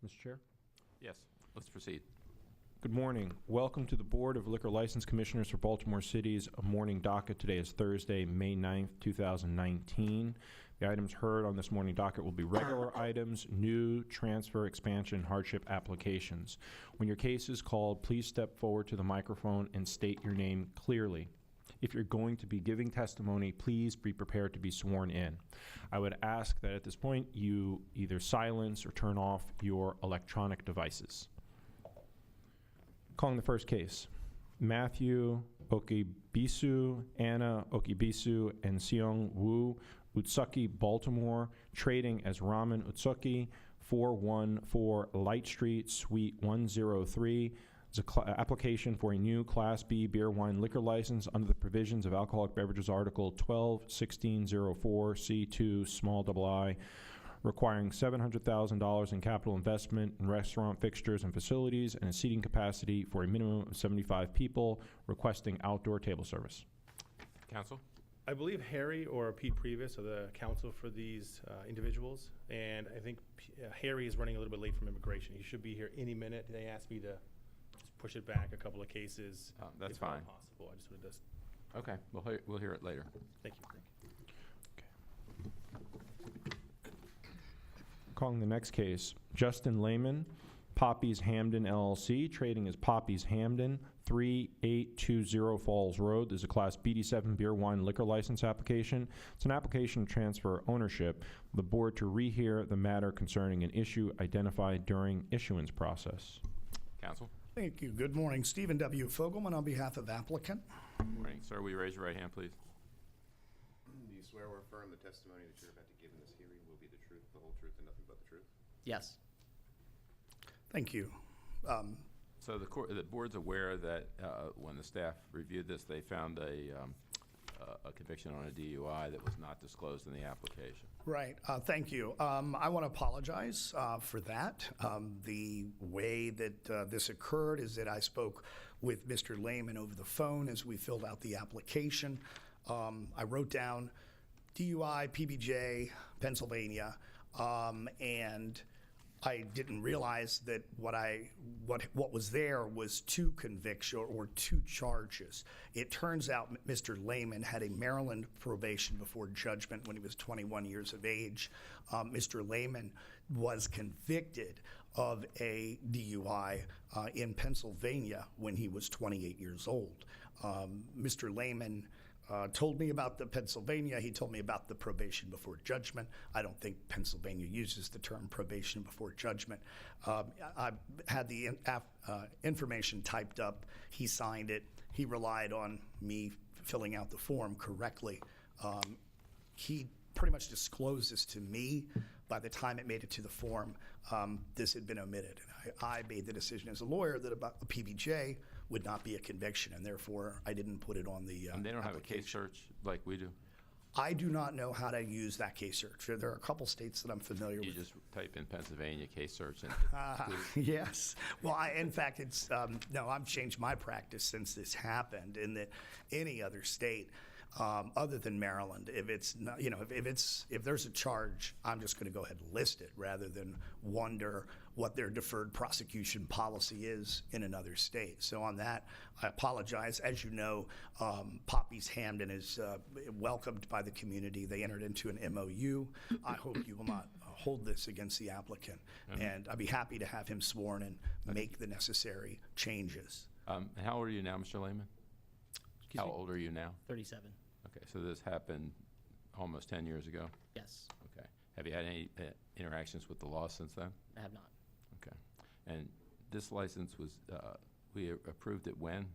Mr. Chair? Yes, let's proceed. Good morning. Welcome to the Board of Liquor License Commissioners for Baltimore City's morning docket. Today is Thursday, May 9th, 2019. The items heard on this morning docket will be regular items, new, transfer, expansion, hardship applications. When your case is called, please step forward to the microphone and state your name clearly. If you're going to be giving testimony, please be prepared to be sworn in. I would ask that at this point you either silence or turn off your electronic devices. Calling the first case, Matthew Okibisu, Anna Okibisu, and Seong Woo, Utsuki, Baltimore, trading as Ramen Utsuki, 414 Light Street, Suite 103. It's an application for a new Class B beer, wine, liquor license under the provisions of Alcoholic Beverages Article 12-1604 C2 small I, requiring $700,000 in capital investment in restaurant fixtures and facilities and a seating capacity for a minimum of 75 people, requesting outdoor table service. Counsel? I believe Harry or Pete Previs are the counsel for these individuals, and I think Harry is running a little bit late from immigration. He should be here any minute. They asked me to just push it back a couple of cases. That's if fine. not possible. I just wanted to. Okay, we'll hear it later. Thank you. Calling the next case, Justin Lehman, Poppy's Hamden LLC, trading as Poppy's Hamden, 3820 Falls Road. There's a Class BD7 beer, wine, liquor license application. It's an application to transfer ownership of the board to rehear the matter concerning an issue identified during issuance process. Counsel? Thank you. Good morning. Stephen W. Fogelman on behalf of Applicant. Good morning. Sir, will you raise your right hand, please? Do you swear or affirm the testimony that you're about to give in this hearing will be the truth, the whole truth, and nothing but the truth? Yes. Thank you. So the board's aware that when the staff reviewed this, they found a conviction on a DUI that was not disclosed in the application. Right. Thank you. I want to apologize for that. The way that this occurred is that I spoke with Mr. Lehman over the phone as we filled out the application. I wrote down DUI, PBJ, Pennsylvania, and I didn't realize that what was there was two convictions or two charges. It turns out Mr. Lehman had a Maryland probation before judgment when he was 21 years of age. Mr. Lehman was convicted of a DUI in Pennsylvania when he was 28 years old. Mr. Lehman told me about the Pennsylvania. He told me about the probation before judgment. I don't think Pennsylvania uses the term probation before judgment. I had the information typed up. He signed it. He relied on me filling out the form correctly. He pretty much disclosed this to me. By the time it made it to the form, this had been omitted. I made the decision as a lawyer that about a PBJ would not be a conviction, and therefore I didn't put it on the And they don't have a case search like we do? I do not know how to use that case search. There are a couple states that I'm familiar with. You just type in Pennsylvania case search and Yes. Well, in fact, it's no. I've changed my practice since this happened. In that, any other state other than Maryland, if it's not, if there's a charge, I'm just going to go ahead and list it rather than wonder what their deferred prosecution policy is in another state. So on that, I apologize. As you know, Poppy's Hamden is welcomed by the community. They entered into an MOU. I hope you will not hold this against the applicant. And I'd be happy to have him sworn and make the necessary changes. And how old are you now, Mr. Lehman? How old are you now? 37. Okay, so this happened almost 10 years ago? Yes. Okay. Have you had any interactions with the law since then? I have not. Okay. And this license was, we approved it when?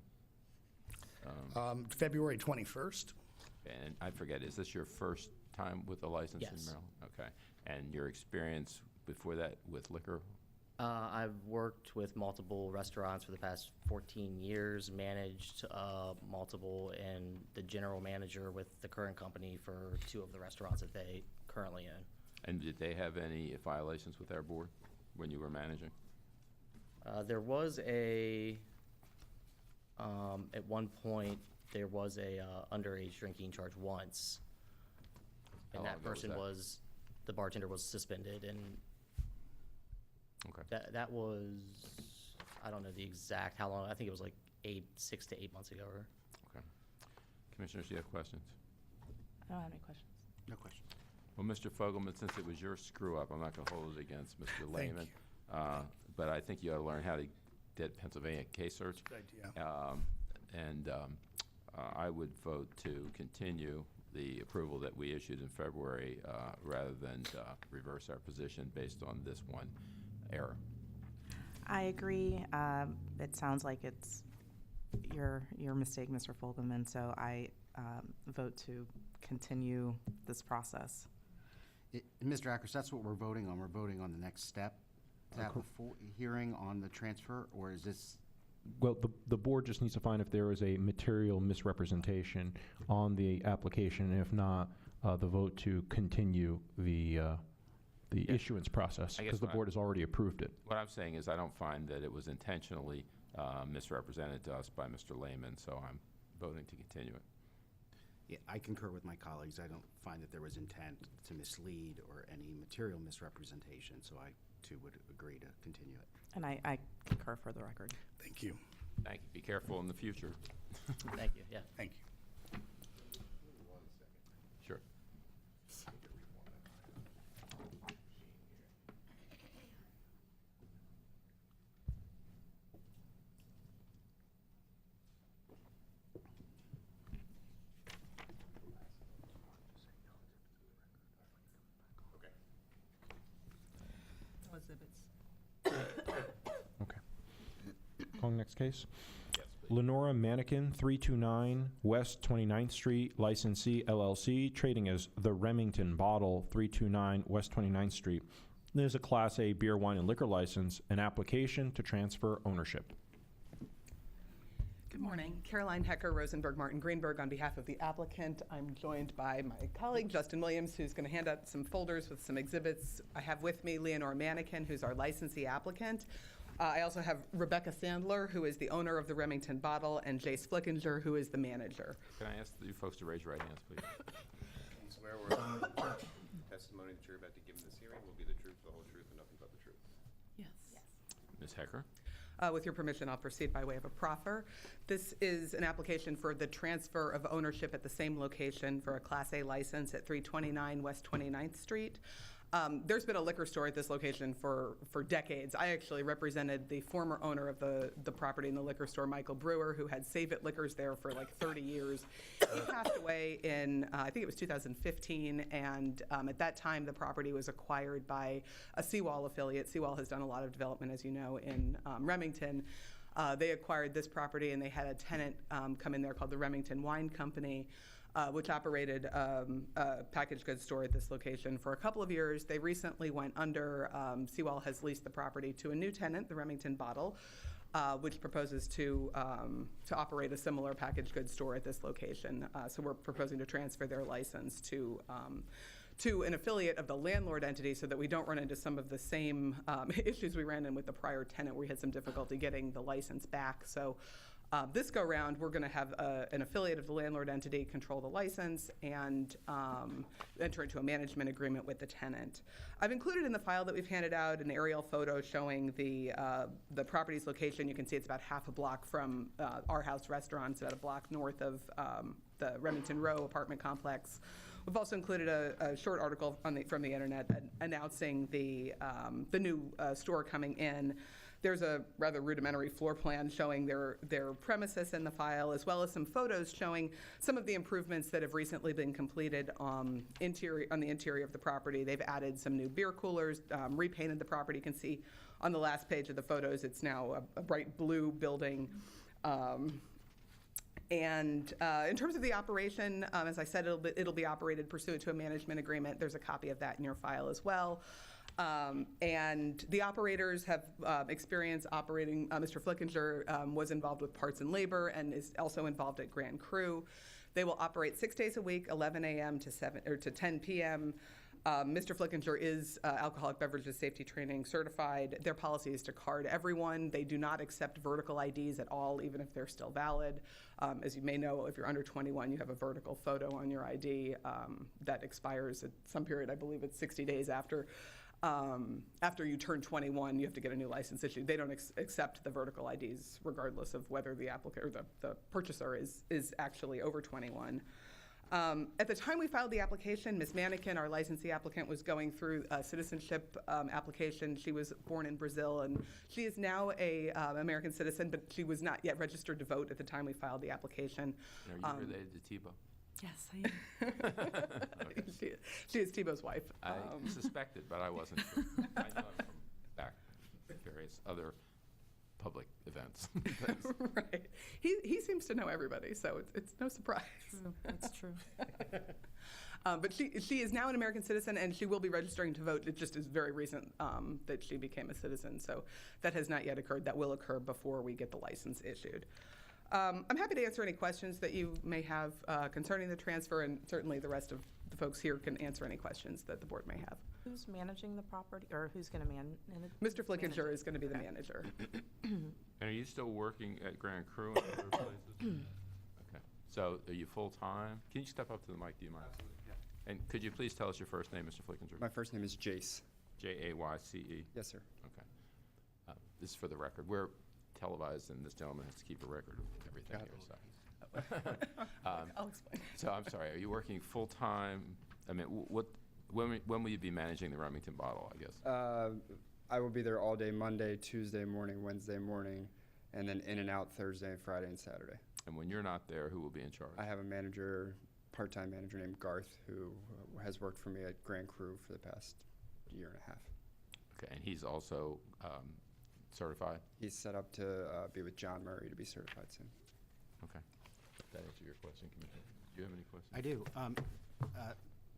February 21st. And I forget, is this your first time with a license in Yes. Maryland? Okay. And your experience before that with liquor? I've worked with multiple restaurants for the past 14 years, managed multiple, and the general manager with the current company for 2 of the restaurants that they currently own. And did they have any violations with our board when you were managing? There was at one point, there was a underage drinking charge once. How And long ago was that? the bartender was suspended, and 2 years ago. 2 years ago. Okay. And this license was, we approved it when? February 21st. Okay. That was, I don't know the exact, how long, I think it was like 6 to 8 months ago. Or Okay. Commissioners, do you have questions? I don't have any questions. No question. Well, Mr. Fogelman, since it was your screw-up, I'm not going to hold it against Mr. Lehman. But I think you ought to learn how to get Pennsylvania case search. Good idea. I would vote to continue the approval that we issued in February rather than reverse our position based on this one error. I agree. It sounds like it's your mistake, Mr. Fogelman, so I vote to continue this process. Mr. Ackers, that's what we're voting on. We're voting on the next step. To have a full hearing on the transfer, or is this? Well, the board just needs to find if there is a material misrepresentation on the application, and if not, the vote to continue the issuance process, I guess because the what board has already approved it. What I'm saying is I don't find that it was intentionally misrepresented to us by Mr. Lehman, so I'm voting to continue it. Yeah, I concur with my colleagues. I don't find that there was intent to mislead or any material misrepresentation, so I too would agree to continue it. And I concur for the record. Thank you. Thank you. Be careful in the future. thank you, yeah. Thank you. Sure. Okay. Calling next case. Lenora Mannequin, 329 West 29th Street, licensee LLC, trading as The Remington Bottle, 329 West 29th Street. There's a Class A beer, wine, and liquor license, an application to transfer ownership. Good morning. Caroline Hecker, Rosenberg, Martin Greenberg. On behalf of the applicant, I'm joined by my colleague, Justin Williams, who's going to hand out some folders with some exhibits. I have with me Leonore Mannequin, who's our licensee applicant. I also have Rebecca Sandler, who is the owner of the Remington Bottle, and Jace Flickinger, who is the manager. Can I ask you folks to raise your right hands, please? You swear or affirm that the testimony that you're about to give in this hearing will be the truth, the whole truth, and nothing but the truth? Yes. Ms. Hecker? With your permission, I'll proceed by way of a proffer. This is an application for the transfer of ownership at the same location for a Class A license at 329 West 29th Street. There's been a liquor store at this location for decades. I actually represented the former owner of the property in the liquor store, Michael Brewer, who had Save It Liquors there for like 30 years. He passed away in, I think it was 2015, and at that time the property was acquired by a Seawall affiliate. Seawall has done a lot of development, as you know, in Remington. They acquired this property, and they had a tenant come in there called the Remington Wine Company, which operated a packaged goods store at this location for a couple of years. They recently went under. Seawall has leased the property to a new tenant, the Remington Bottle, which proposes to operate a similar packaged goods store at this location. So we're proposing to transfer their license to an affiliate of the landlord entity so that we don't run into some of the same issues we ran in with the prior tenant where we had some difficulty getting the license back. So this go-round, we're going to have an affiliate of the landlord entity control the license and enter into a management agreement with the tenant. I've included in the file that we've handed out an aerial photo showing the property's location. You can see it's about half a block from our house restaurant. It's about a block north of the Remington Row apartment complex. We've also included a short article from the internet announcing the new store coming in. There's a rather rudimentary floor plan showing their premises in the file, as well as some photos showing some of the improvements that have recently been completed on the interior of the property. They've added some new beer coolers, repainted the property. You can see on the last page of the photos, it's now a bright blue building. And in terms of the operation, as I said, it'll be operated pursuant to a management agreement. There's a copy of that in your file as well. And the operators have experience operating. Mr. Flickinger was involved with parts and labor and is also involved at Grand Cru. They will operate 6 days a week, 11 a.m. to 10 p.m. Mr. Flickinger is alcoholic beverages safety training certified. Their policy is to card everyone. They do not accept vertical IDs at all, even if they're still valid. As you may know, if you're under 21, you have a vertical photo on your ID that expires at some period. I believe it's 60 days after After you turn 21, you have to get a new license issued. They don't accept the vertical IDs regardless of whether the applicant or the purchaser is actually over 21. At the time we filed the application, Ms. Mannequin, our licensee applicant, was going through a citizenship application. She was born in Brazil, and she is now a American citizen, but she was not yet registered to vote at the time we filed the application. And are you related to Tebow? Yes, I am. She is Tebow's wife. I suspected, but I wasn't sure. I know him from back various other public events. Right. He seems to know everybody, so it's no surprise. True. That's true. But she is now an American citizen, and she will be registering to vote. It just is very recent that she became a citizen, so that has not yet occurred. That will occur before we get the license issued. I'm happy to answer any questions that you may have concerning the transfer, and certainly the rest of the folks here can answer any questions that the board may have. Who's managing the property, or who's going to manage? Mr. Flickinger is going to be the manager. And are you still working at Grand Cru and other places? Okay. So are you full-time? Can you step up to the mic, do you mind? Absolutely, yeah. And could you please tell us your first name, Mr. Flickinger? My first name is Jace. Jayce? Yes, sir. Okay. This is for the record. We're televised, and this gentleman has to keep a record of everything here. So, I'll explain. so I'm sorry. Are you working full-time? I mean, when will you be managing the Remington bottle, I guess? I will be there all day Monday, Tuesday morning, Wednesday morning, and then in and out Thursday, Friday, and Saturday. And when you're not there, who will be in charge? I have a manager, part-time manager named Garth, who has worked for me at Grand Cru for the past year and a half. Okay, and he's also certified? He's set up to be with John Murray to be certified soon. Okay. That answer your question, Commissioner? Do you have any questions? I do.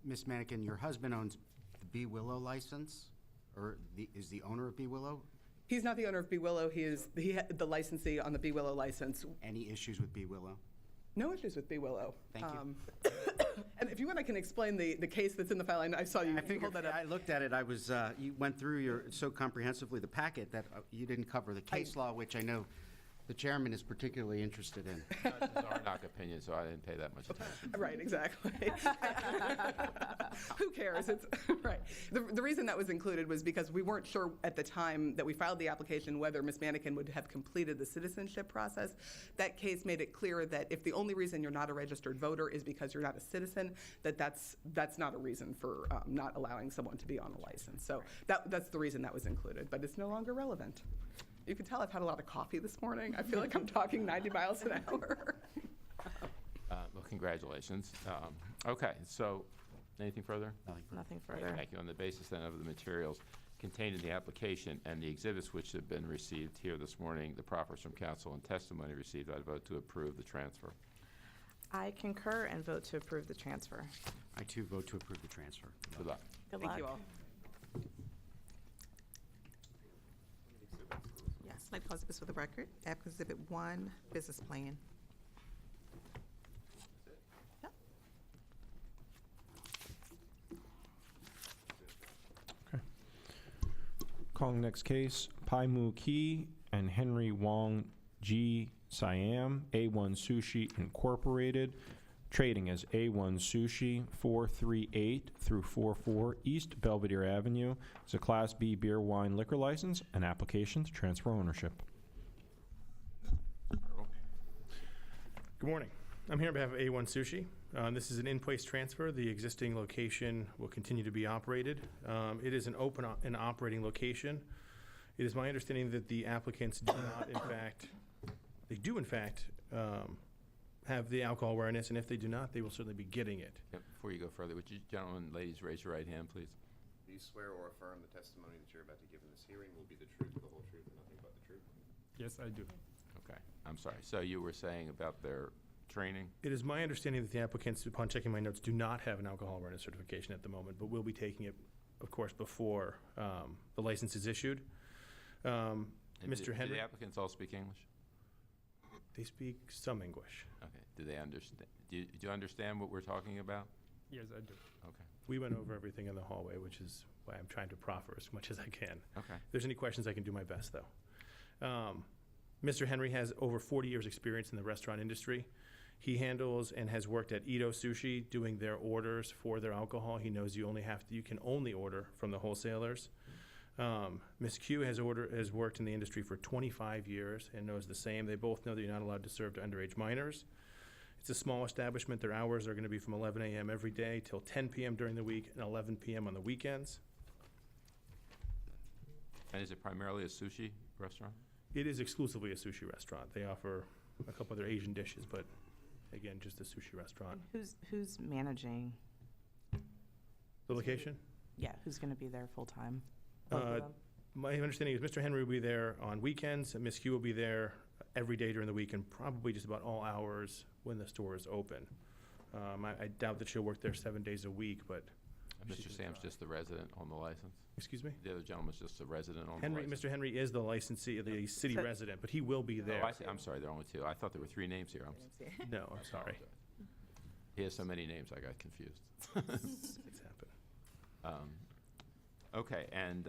Ms. Mannequin, your husband owns the Bee Willow license, or is the owner of Bee Willow? He's not the owner of Bee Willow. He is the licensee on the Bee Willow license. Any issues with Bee Willow? No issues with Bee Willow. Thank you. And if you want, I can explain the case that's in the file. I saw you hold that up. I looked at it. I was, you went through so comprehensively the packet that you didn't cover the case law, which I know the chairman is particularly interested in. It's our knock opinion, so I didn't pay that much attention. Right, exactly. Who cares? It's right. The reason that was included was because we weren't sure at the time that we filed the application whether Ms. Mannequin would have completed the citizenship process. That case made it clear that if the only reason you're not a registered voter is because you're not a citizen, that's not a reason for not allowing someone to be on a license. So that's the reason that was included, but it's no longer relevant. You can tell I've had a lot of coffee this morning. I feel like I'm talking 90 miles an hour. Well, congratulations. Okay, so anything further? Nothing further. Thank you. On the basis then of the materials contained in the application and the exhibits which have been received here this morning, the proffers from counsel and testimony received, I vote to approve the transfer. I concur and vote to approve the transfer. I too vote to approve the transfer. Good luck. Good Thank luck. you all. Yes, I'd like to pause this for the record. Exhibit 1, business plan. Yep. Calling next case, Pai Mu Ki and Henry Wong G. Siam, A1 Sushi Incorporated, trading as A1 Sushi, 438 through 44 East Belvedere Avenue. It's a Class B beer wine liquor license, an application to transfer ownership. Good morning. I'm here on behalf of A1 Sushi. This is an in-place transfer. The existing location will continue to be operated. It is an open and operating location. It is my understanding that the applicants do not, in fact, have the alcohol awareness, and if they do not, they will certainly be getting it. Yep, before you go further, would you gentlemen, ladies, raise your right hand, please? Do you swear or affirm the testimony that you're about to give in this hearing will be the truth, the whole truth, and nothing but the truth? Yes, I do. Okay, I'm sorry. So you were saying about their training? It is my understanding that the applicants, upon checking my notes, do not have an alcohol awareness certification at the moment, but will be taking it, of course, before the license is issued. And Mr. Do Henry? the applicants all speak English? They speak some English. Okay. Do they understand? Do you understand what we're talking about? Yes, I do. Okay. We went over everything in the hallway, which is why I'm trying to proffer as much as I can. Okay. If there's any questions, I can do my best, though. Mr. Henry has over 40 years' experience in the restaurant industry. He handles and has worked at Ito Sushi doing their orders for their alcohol. He knows you can only order from the wholesalers. Ms. Q has worked in the industry for 25 years and knows the same. They both know that you're not allowed to serve to underage minors. It's a small establishment. Their hours are going to be from 11 a.m. every day till 10 p.m. during the week and 11 p.m. on the weekends. And is it primarily a sushi restaurant? It is exclusively a sushi restaurant. They offer a couple other Asian dishes, but again, just a sushi restaurant. Who's managing? The location? Yeah, who's going to be there full-time? My understanding is Mr. Henry will be there on weekends, and Ms. Q will be there every day during the week and probably just about all hours when the store is open. I doubt that she'll work there 7 days a week, but. Mr. Sam's just the resident on the license? Excuse me? The other gentleman's just a resident on the license? Mr. Henry is the licensee, the city So- resident, but he will be there. Oh, I see. I'm sorry, there are only two. I thought there were three names here. No, I'm sorry. He has so many names, I got confused. It's happened. Okay, and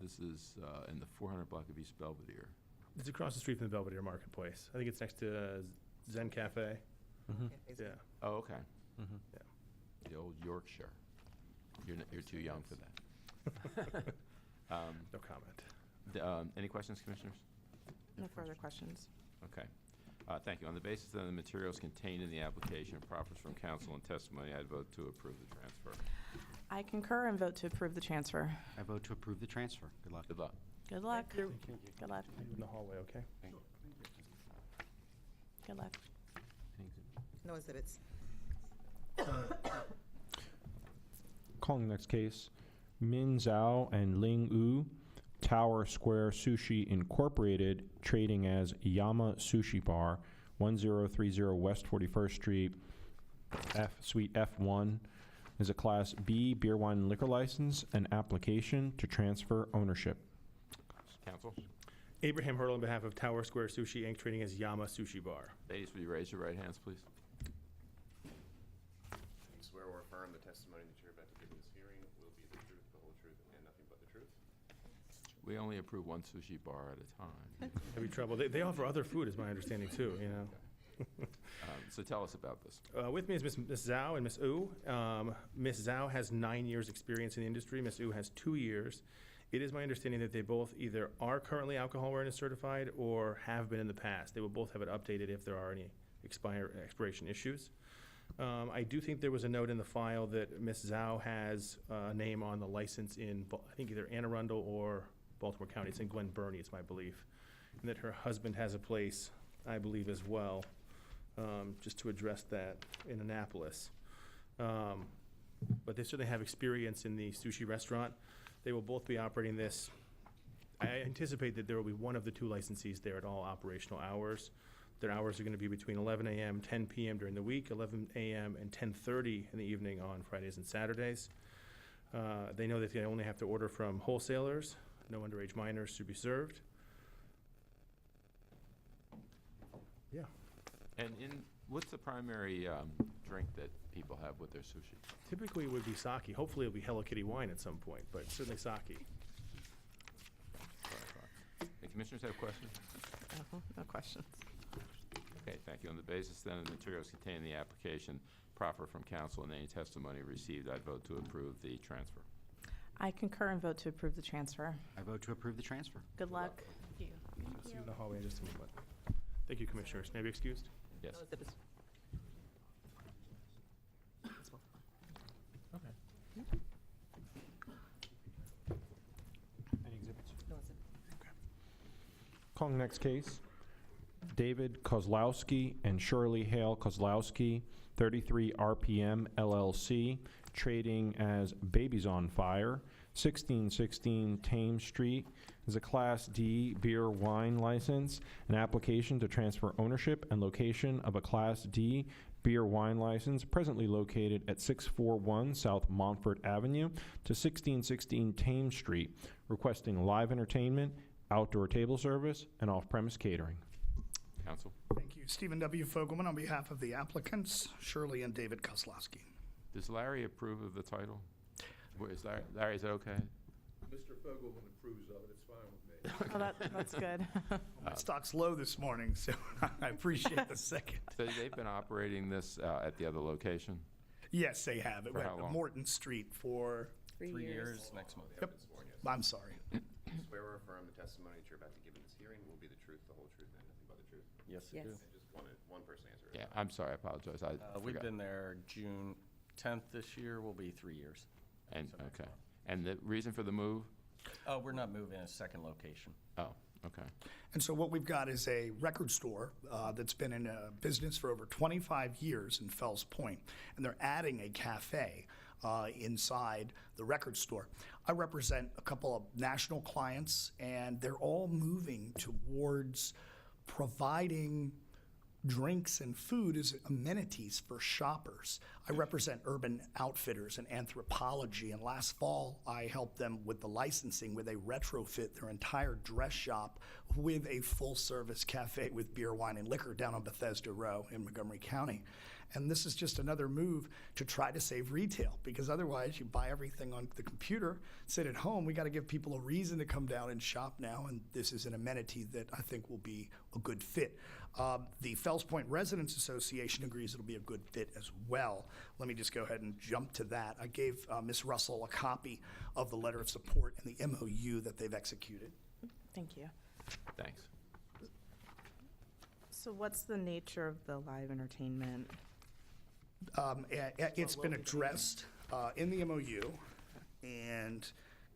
this is in the 400 block of East Belvedere. It's across the street from the Belvedere Marketplace. I think it's next to Zen Cafe. Yeah. Oh, okay. Yeah. The old Yorkshire. You're too young for that. No comment. Any questions, Commissioners? No further questions. Okay. Thank you. On the basis that the materials contained in the application proffers from counsel and testimony, I'd vote to approve the transfer. I concur and vote to approve the transfer. I vote to approve the transfer. Good luck. Good luck. Good luck. Good luck. In the hallway, okay? Good luck. No exhibits. Calling the next case, Min Zhao and Ling Wu, Tower Square Sushi Incorporated, trading as Yama Sushi Bar, 1030 West 41st Street, Suite F1, is a Class B beer, wine, and liquor license, an application to transfer ownership. Counsel? Abraham Hurdle on behalf of Tower Square Sushi Inc., trading as Yama Sushi Bar. Ladies, will you raise your right hands, please? Swear or affirm the testimony that you're about to give in this hearing will be the truth, the whole truth, and nothing but the truth? We only approve one sushi bar at a time. Heavy trouble. They offer other food, is my understanding, too, you know? So tell us about this. With me is Ms. Zhao and Ms. Wu. Ms. Zhao has 9 years' experience in the industry. Ms. Wu has 2 years. It is my understanding that they both either are currently alcohol awareness certified or have been in the past. They will both have it updated if there are any expiration issues. I do think there was a note in the file that Ms. Zhao has a name on the license in, I think, either Anne Arundel or Baltimore County. It's in Glen Burnie, it's my belief. And that her husband has a place, I believe, as well, just to address that in Annapolis. But they certainly have experience in the sushi restaurant. They will both be operating this. I anticipate that there will be one of the two licensees there at all operational hours. Their hours are going to be between 11 a.m., 10 p.m. during the week, 11 a.m. and 10:30 in the evening on Fridays and Saturdays. They know that they only have to order from wholesalers. No underage minors should be served. Yeah. And what's the primary drink that people have with their sushi? Typically, it would be sake. Hopefully, it'll be Hello Kitty wine at some point, but certainly sake. The commissioners have questions? No questions. Okay, thank you. On the basis then of the materials contained in the application, proffer from counsel and any testimony received, I'd vote to approve the transfer. I concur and vote to approve the transfer. I vote to approve the transfer. Good luck. I'll see you in the hallway in just a moment. Thank you, Commissioners. May I be excused? Yes. No exhibits. Any exhibits? No exhibits. Calling the next case, David Kozlowski and Shirley Hale Kozlowski, 33 RPM LLC, trading as Babies on Fire, 1616 Thames Street, is a Class D beer wine license, an application to transfer ownership and location of a Class D beer wine license presently located at 641 South Montfort Avenue to 1616 Thames Street, requesting live entertainment, outdoor table service, and off-premise catering. Counsel? Thank you. Stephen W. Fogelman on behalf of the applicants, Shirley and David Kozlowski. Does Larry approve of the title? Is that okay? Mr. Fogelman approves of it, it's fine with me. Oh, that's good. My stock's low this morning, so I appreciate the second. So they've been operating this at the other location? Yes, they have. It For went how to long? Morton Street for, 3 years next month. Yep. I'm sorry. Swear or affirm the testimony that you're about to give in this hearing will be the truth, the whole truth, and nothing but the truth? Yes, I do. And just one person answer. Yeah, I'm sorry, I apologize. I We've forgot. been there June 10th this year, will be 3 years. And, So next okay. month. And the reason for the move? We're not moving a second location. Oh, okay. And so what we've got is a record store that's been in business for over 25 years in Fells Point, and they're adding a cafe inside the record store. I represent a couple of national clients, and they're all moving towards providing drinks and food as amenities for shoppers. I represent Urban Outfitters and Anthropology, and last fall I helped them with the licensing where they retrofit their entire dress shop with a full-service cafe with beer, wine, and liquor down on Bethesda Row in Montgomery County. And this is just another move to try to save retail, because otherwise you buy everything on the computer, sit at home. We got to give people a reason to come down and shop now, and this is an amenity that I think will be a good fit. The Fells Point Residents Association agrees it'll be a good fit as well. Let me just go ahead and jump to that. I gave Ms. Russell a copy of the letter of support and the MOU that they've executed. Thank you. Thanks. So what's the nature of the live entertainment? It's been addressed in the MOU, and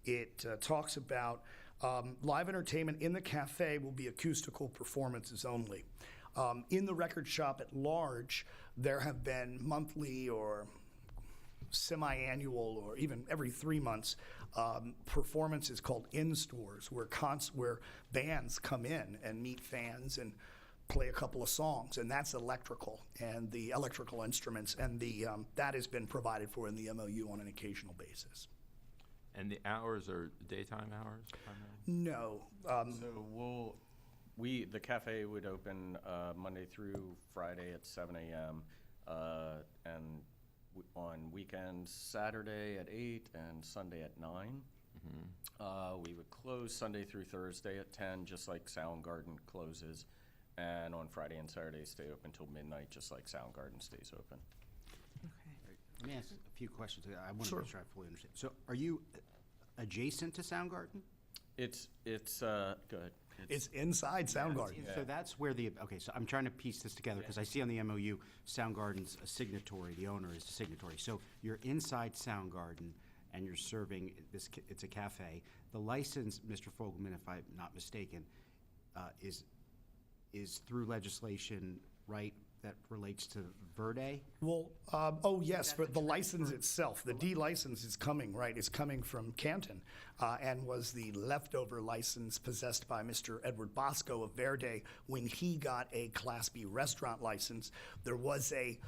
it talks about live entertainment in the cafe will be acoustical performances only. In the record shop at large, there have been monthly or semi-annual or even every 3 months performances called in-stores where bands come in and meet fans and play a couple of songs, and that's electrical and the electrical instruments, and that has been provided for in the MOU on an occasional basis. And the hours are daytime hours primarily? No. So the cafe would open Monday through Friday at 7 a.m. And on weekends, Saturday at 8 and Sunday at 9. We would close Sunday through Thursday at 10, just like Soundgarden closes. And on Friday and Saturday, stay open till midnight, just like Soundgarden stays open. Okay. Let me ask a few questions. I want to Sure. make sure I fully understand. So are you adjacent to Soundgarden? It's go ahead. It's inside Soundgarden. So that's where okay, so I'm trying to piece this together because I see on the MOU, Soundgarden's a signatory, the owner is a signatory. So you're inside Soundgarden and you're serving this, it's a cafe. The license, Mr. Fogelman, if I'm not mistaken, is through legislation, right, that relates to Verde? Well, yes, for the license itself, the D license is coming, right? It's coming from Canton and was the leftover license possessed by Mr. Edward Bosco of Verde when he got a Class B restaurant license. There was a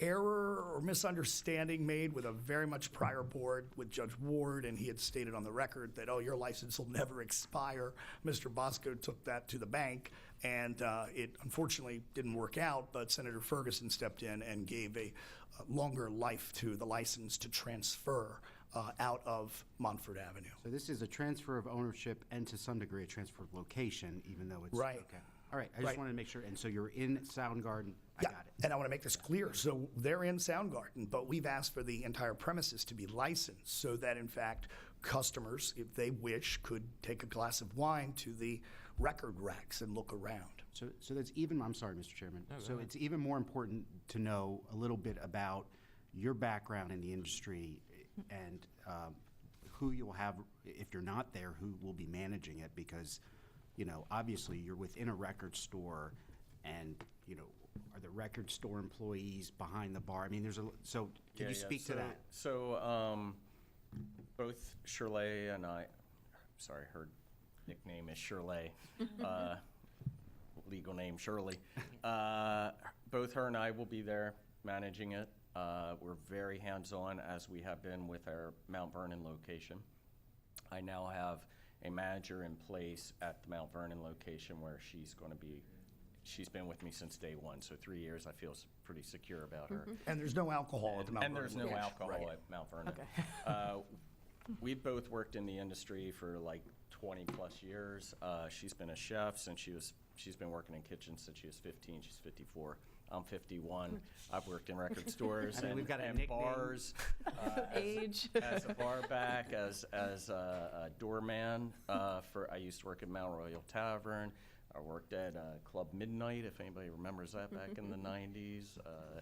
error or misunderstanding made with a very much prior board with Judge Ward, and he had stated on the record that, oh, your license will never expire. Mr. Bosco took that to the bank, and it unfortunately didn't work out, but Senator Ferguson stepped in and gave a longer life to the license to transfer out of Montford Avenue. So this is a transfer of ownership and to some degree a transfer of location, even though it's. Right. Okay. All right, I just Right. wanted to make sure. And so you're in Soundgarden. I Yeah, got it. and I want to make this clear. So they're in Soundgarden, but we've asked for the entire premises to be licensed so that, in fact, customers, if they wish, could take a glass of wine to the record racks and look around. So that's even, I'm sorry, Mr. Chairman. No, go So ahead. it's even more important to know a little bit about your background in the industry and who you'll have, if you're not there, who will be managing it, because, you know, obviously you're within a record store and, you know, are the record store employees behind the bar? I mean, so can you speak to that? So both Shirley and I, sorry, her nickname is Shirley, legal name Shirley. Both her and I will be there managing it. We're very hands-on, as we have been with our Mount Vernon location. I now have a manager in place at the Mount Vernon location where she's been with me since day one, so 3 years. I feel pretty secure about her. And there's no alcohol at the Mount And there's no Vernon location. alcohol Right. at Mount Vernon. Okay. we've both worked in the industry for like 20-plus years. She's been a chef since she's been working in kitchens since she was 15. She's 54. I'm 51. I've worked in record stores I mean, and, we've got a and nickname. bars. Age. As a bar back, as a doorman. I used to work at Mount Royal Tavern. I worked at Club Midnight, if anybody remembers that, back in the 90s.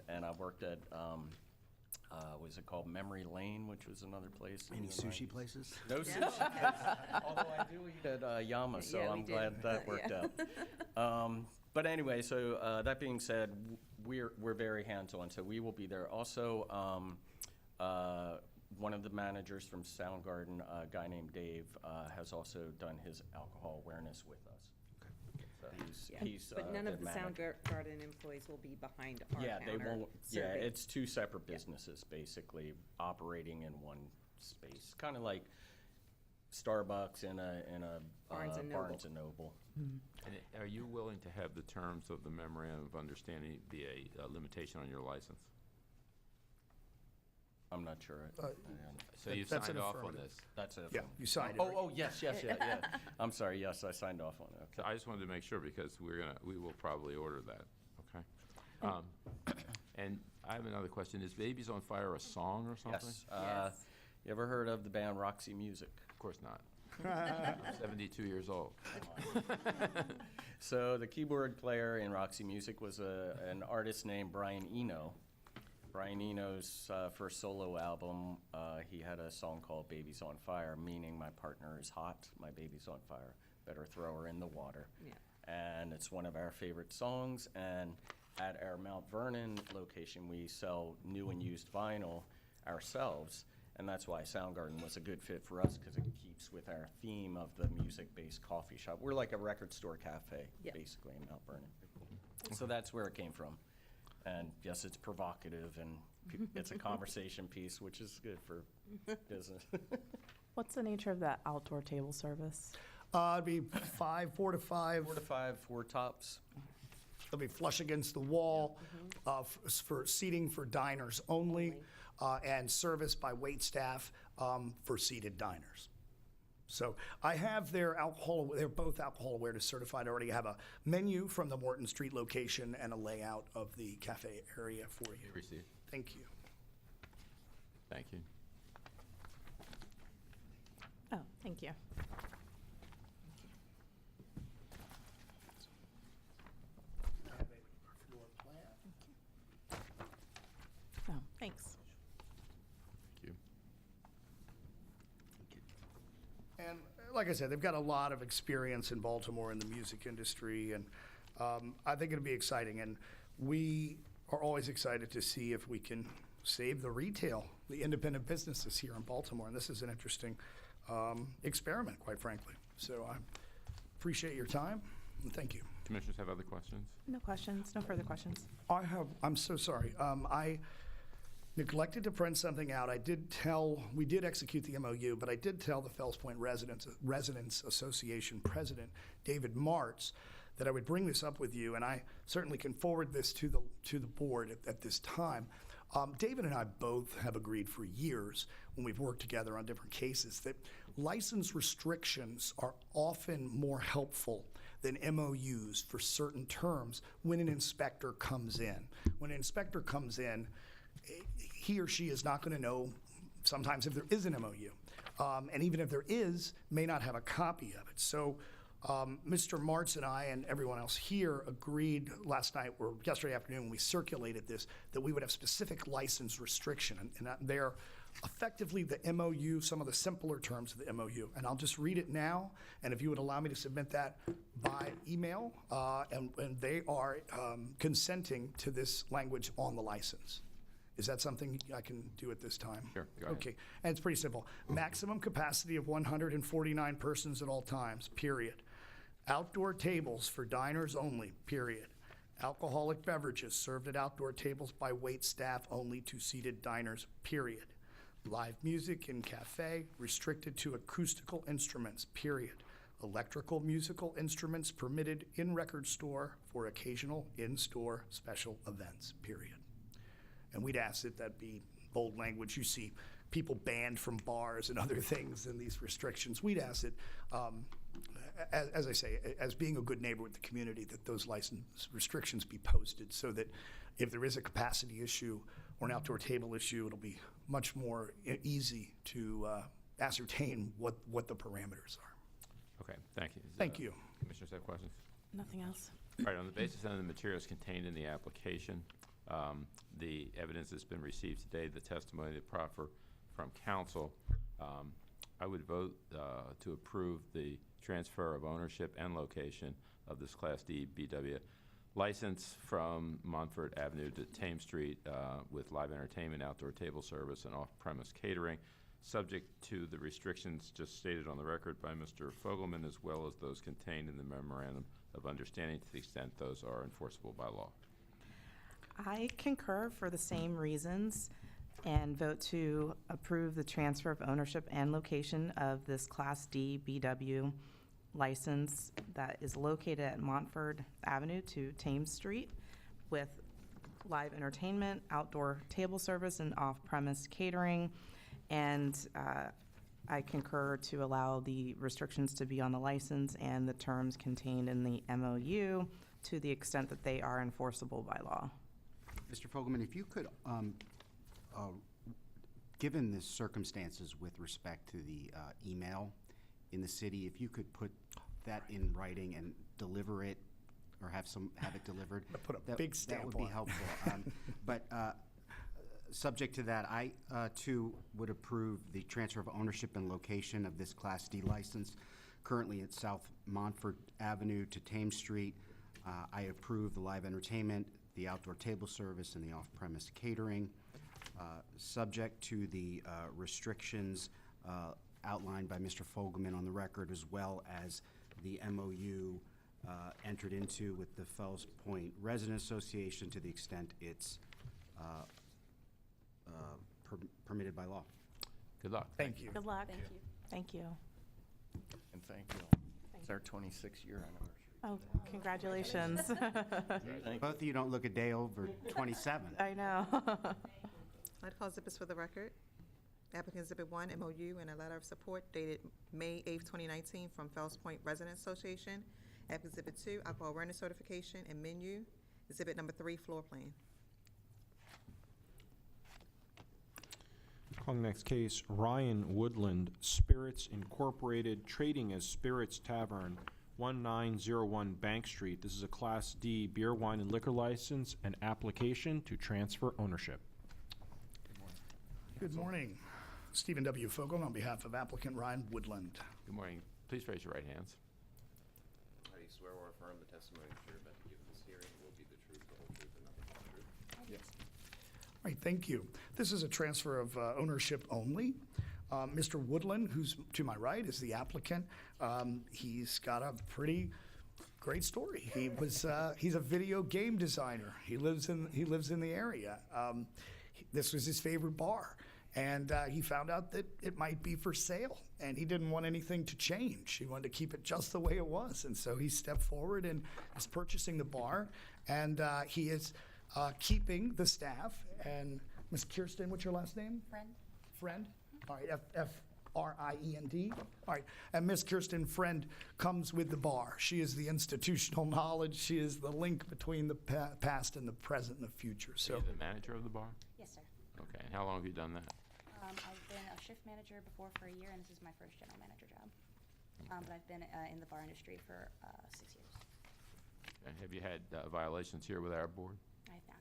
And I worked at, what is it called, Memory Lane, which was another place. in Any the sushi 90s. places? No sushi places. Although I do eat at Yama, so Yeah, we I'm do. glad that worked out. But anyway, so that being said, we're very hands-on, so we will be there. Also, one of the managers from Soundgarden, a guy named Dave, has also done his alcohol awareness with us. So he's But none of the manager. Soundgarden employees will be behind our Yeah, counter they won't, yeah, serving. it's two separate businesses, basically, operating in one space. Kind of like Starbucks in a Barnes and Noble. Barnes and Noble. And are you willing to have the terms of the memorandum of understanding be a limitation on your license? I'm not sure. So you That's an signed off on affirmative. this? That's it. Yeah, you signed it. Oh, yes, yeah. I'm sorry, yes, I signed off on it. So I just wanted to make sure because we will probably order that, okay? And I have another question. Is Babies on Fire a song or something? Yes. Yes. You ever heard of the band Roxy Music? Of course not. I'm 72 years old. So the keyboard player in Roxy Music was an artist named Brian Eno. Brian Eno's first solo album, he had a song called Baby's on Fire, meaning my partner is hot, my baby's on fire, better throw her in the water. Yeah. And it's one of our favorite songs, and at our Mount Vernon location, we sell new and used vinyl ourselves, and that's why Soundgarden was a good fit for us, because it keeps with our theme of the music-based coffee shop. We're like a record store cafe, Yeah. basically, in Mount Vernon. So that's where it came from. And yes, it's provocative, and it's a conversation piece, which is good for business. What's the nature of that outdoor table service? It'd be 4 to 5. 4 to 5, 4 tops. It'll be flush against the wall, for seating for diners only, and service by wait staff for seated diners. So I have their alcohol, they're both alcohol awareness certified. I already have a menu from the Morton Street location and a layout of the cafe area for you. Received. Thank you. Thank you. Oh, thank you. Oh, thanks. Thank you. And like I said, they've got a lot of experience in Baltimore in the music industry, and I think it'll be exciting. And we are always excited to see if we can save the retail, the independent businesses here in Baltimore. And this is an interesting experiment, quite frankly. So I appreciate your time, and thank you. Commissioners have other questions? No questions, no further questions. I'm so sorry. I neglected to print something out. We did execute the MOU, but I did tell the Fells Point Residents Association President, David Martz, that I would bring this up with you, and I certainly can forward this to the board at this time. David and I both have agreed for years, when we've worked together on different cases, that license restrictions are often more helpful than MOUs for certain terms when an inspector comes in. When an inspector comes in, he or she is not going to know sometimes if there is an MOU. And even if there is, may not have a copy of it. So Mr. Martz and I and everyone else here agreed last night or yesterday afternoon when we circulated this that we would have specific license restriction. And they're effectively the MOU, some of the simpler terms of the MOU. And I'll just read it now. And if you would allow me to submit that by email, and they are consenting to this language on the license. Is that something I can do at this time? Sure, go ahead. Okay, and it's pretty simple. Maximum capacity of 149 persons at all times, period. Outdoor tables for diners only, period. Alcoholic beverages served at outdoor tables by wait staff only to seated diners, period. Live music in cafe restricted to acoustical instruments, period. Electrical musical instruments permitted in record store for occasional in-store special events, period. And we'd ask that that be bold language. You see people banned from bars and other things and these restrictions. We'd ask that, as I say, as being a good neighbor with the community, that those license restrictions be posted so that if there is a capacity issue or an outdoor table issue, it'll be much more easy to ascertain what the parameters are. Okay, thank you. Thank you. Commissioners have questions? Nothing else. All right, on the basis of the materials contained in the application, the evidence that's been received today, the testimony, the proffer from counsel, I would vote to approve the transfer of ownership and location of this Class D BW license from Montfort Avenue to Thames Street with live entertainment, outdoor table service, and off-premise catering, subject to the restrictions just stated on the record by Mr. Fogelman, as well as those contained in the memorandum of understanding to the extent those are enforceable by law. I concur for the same reasons and vote to approve the transfer of ownership and location of this Class D BW license that is located at Montfort Avenue to Thames Street with live entertainment, outdoor table service, and off-premise catering. And I concur to allow the restrictions to be on the license and the terms contained in the MOU to the extent that they are enforceable by law. Mr. Fogelman, if you could, given the circumstances with respect to the email in the city, if you could put that in writing and deliver it, or have it delivered. Put a big stamp that would be on it. helpful. But subject to that, I too would approve the transfer of ownership and location of this Class D license, currently at South Montfort Avenue to Thames Street. I approve the live entertainment, the outdoor table service, and the off-premise catering, subject to the restrictions outlined by Mr. Fogelman on the record, as well as the MOU entered into with the Fells Point Resident Association to the extent it's permitted by law. Good luck. Thank you. Good luck. Thank you. And thank you. It's our 26-year anniversary. Oh, congratulations. Both of you don't look a day over 27. I know. I'd call exhibits for the record. Applicant Exhibit 1, MOU, and a letter of support dated May 8th, 2019 from Fells Point Resident Association. Applicant Exhibit 2, alcohol awareness certification and menu. Exhibit number 3, floor plan. Calling the next case, Ryan Woodland Spirits Incorporated, trading as Spirits Tavern, 1901 Bank Street. This is a Class D beer, wine, and liquor license and application to transfer ownership. Good morning. Stephen W. Fogel on behalf of applicant Ryan Woodland. Good morning. Please raise your right hands. Do you swear or affirm the testimony that you're about to give in this hearing will be the truth, the whole truth, and nothing but the truth? Yes. All right, thank you. This is a transfer of ownership only. Mr. Woodland, who's to my right, is the applicant. He's got a pretty great story. He's a video game designer. He lives in the area. This was his favorite bar, and he found out that it might be for sale, and he didn't want anything to change. He wanted to keep it just the way it was, and so he stepped forward and is purchasing the bar, and he is keeping the staff. And Ms. Kirsten, what's your last name? Friend. All right, F-R-I-E-N-D. All right, and Ms. Kirsten Friend comes with the bar. She is the institutional knowledge. She is the link between the past and the present and the future. So, are you the manager of the bar? Yes, sir. Okay, and how long have you done that? I've been a shift manager before for a year, and this is my first general manager job. But I've been in the bar industry for 6 years. And have you had violations here with our board? I have not.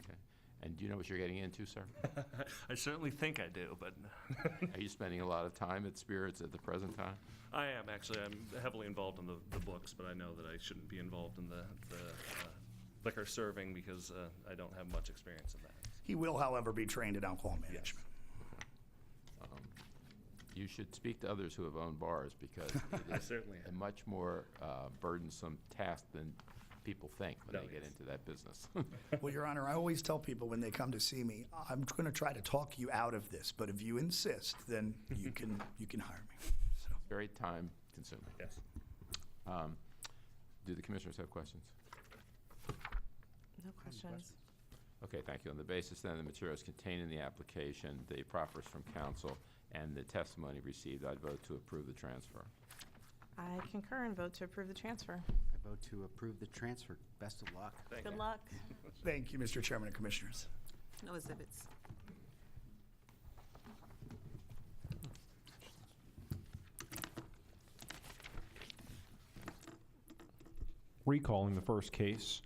Okay. And do you know what you're getting into, sir? I certainly think I do, but Are you spending a lot of time at Spirits at the present time? I am actually. I'm heavily involved in the books, but I know that I shouldn't be involved in the liquor serving because I don't have much experience in that. He will, however, be trained in alcohol management. You should speak to others who have owned bars because it is a much more burdensome task than people think when they get into that business. Well, Your Honor, I always tell people when they come to see me, I'm going to try to talk you out of this, but if you insist, then you can hire me. So. It's very time consuming. Yes. Do the commissioners have questions? No questions. Okay, thank you. On the basis then of the materials contained in the application, the proffers from council, and the testimony received, I'd vote to approve the transfer. I concur and vote to approve the transfer. I vote to approve the transfer. Best of luck. Good luck. Thank you, Mr. Chairman and Commissioners. No exhibits. Recalling the first case,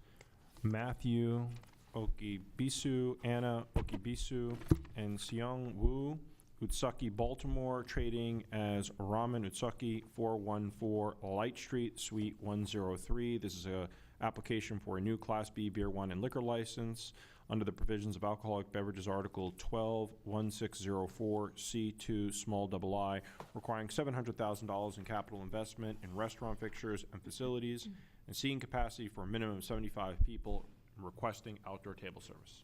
Matthew Okibisu, Anna Okibisu, and Seong Woo, Utsuki, Baltimore, trading as Ramen Utsuki, 414 Light Street, Suite 103. This is a application for a new Class B beer, wine, and liquor license under the provisions of Alcoholic Beverages Article 12-1604C2 small double I, requiring $700,000 in capital investment in restaurant fixtures and facilities, and seating capacity for a minimum of 75 people, and requesting outdoor table service.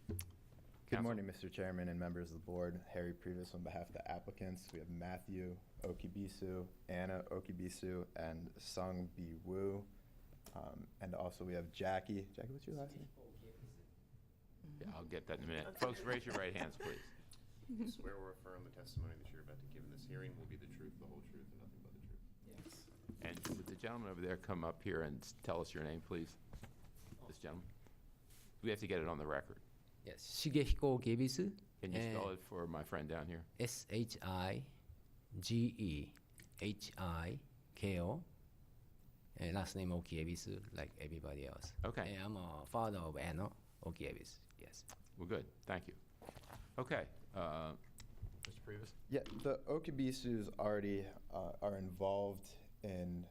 Good morning, Mr. Chairman and members of the board. Harry Previs on behalf of the applicants. We have Matthew Okibisu, Anna Okibisu, and Sung B. Woo. And also we have Jackie. Jackie, what's your last name? Yeah, I'll get that in a minute. Folks, raise your right hands, please. Swear or affirm the testimony that you're about to give in this hearing will be the truth, the whole truth, and nothing but the truth? Yes. And would the gentleman over there come up here and tell us your name, please? This gentleman? We have to get it on the record. Yes, Shigehiko Okibisu. Can you spell it for my friend down here? Shigehiko. And last name Okiebisu, like everybody else. Okay. And I'm a father of Anna Okiebisu. Yes. Well, good. Thank you. Okay. Mr. Previs? Yeah, the Okibisus already are involved in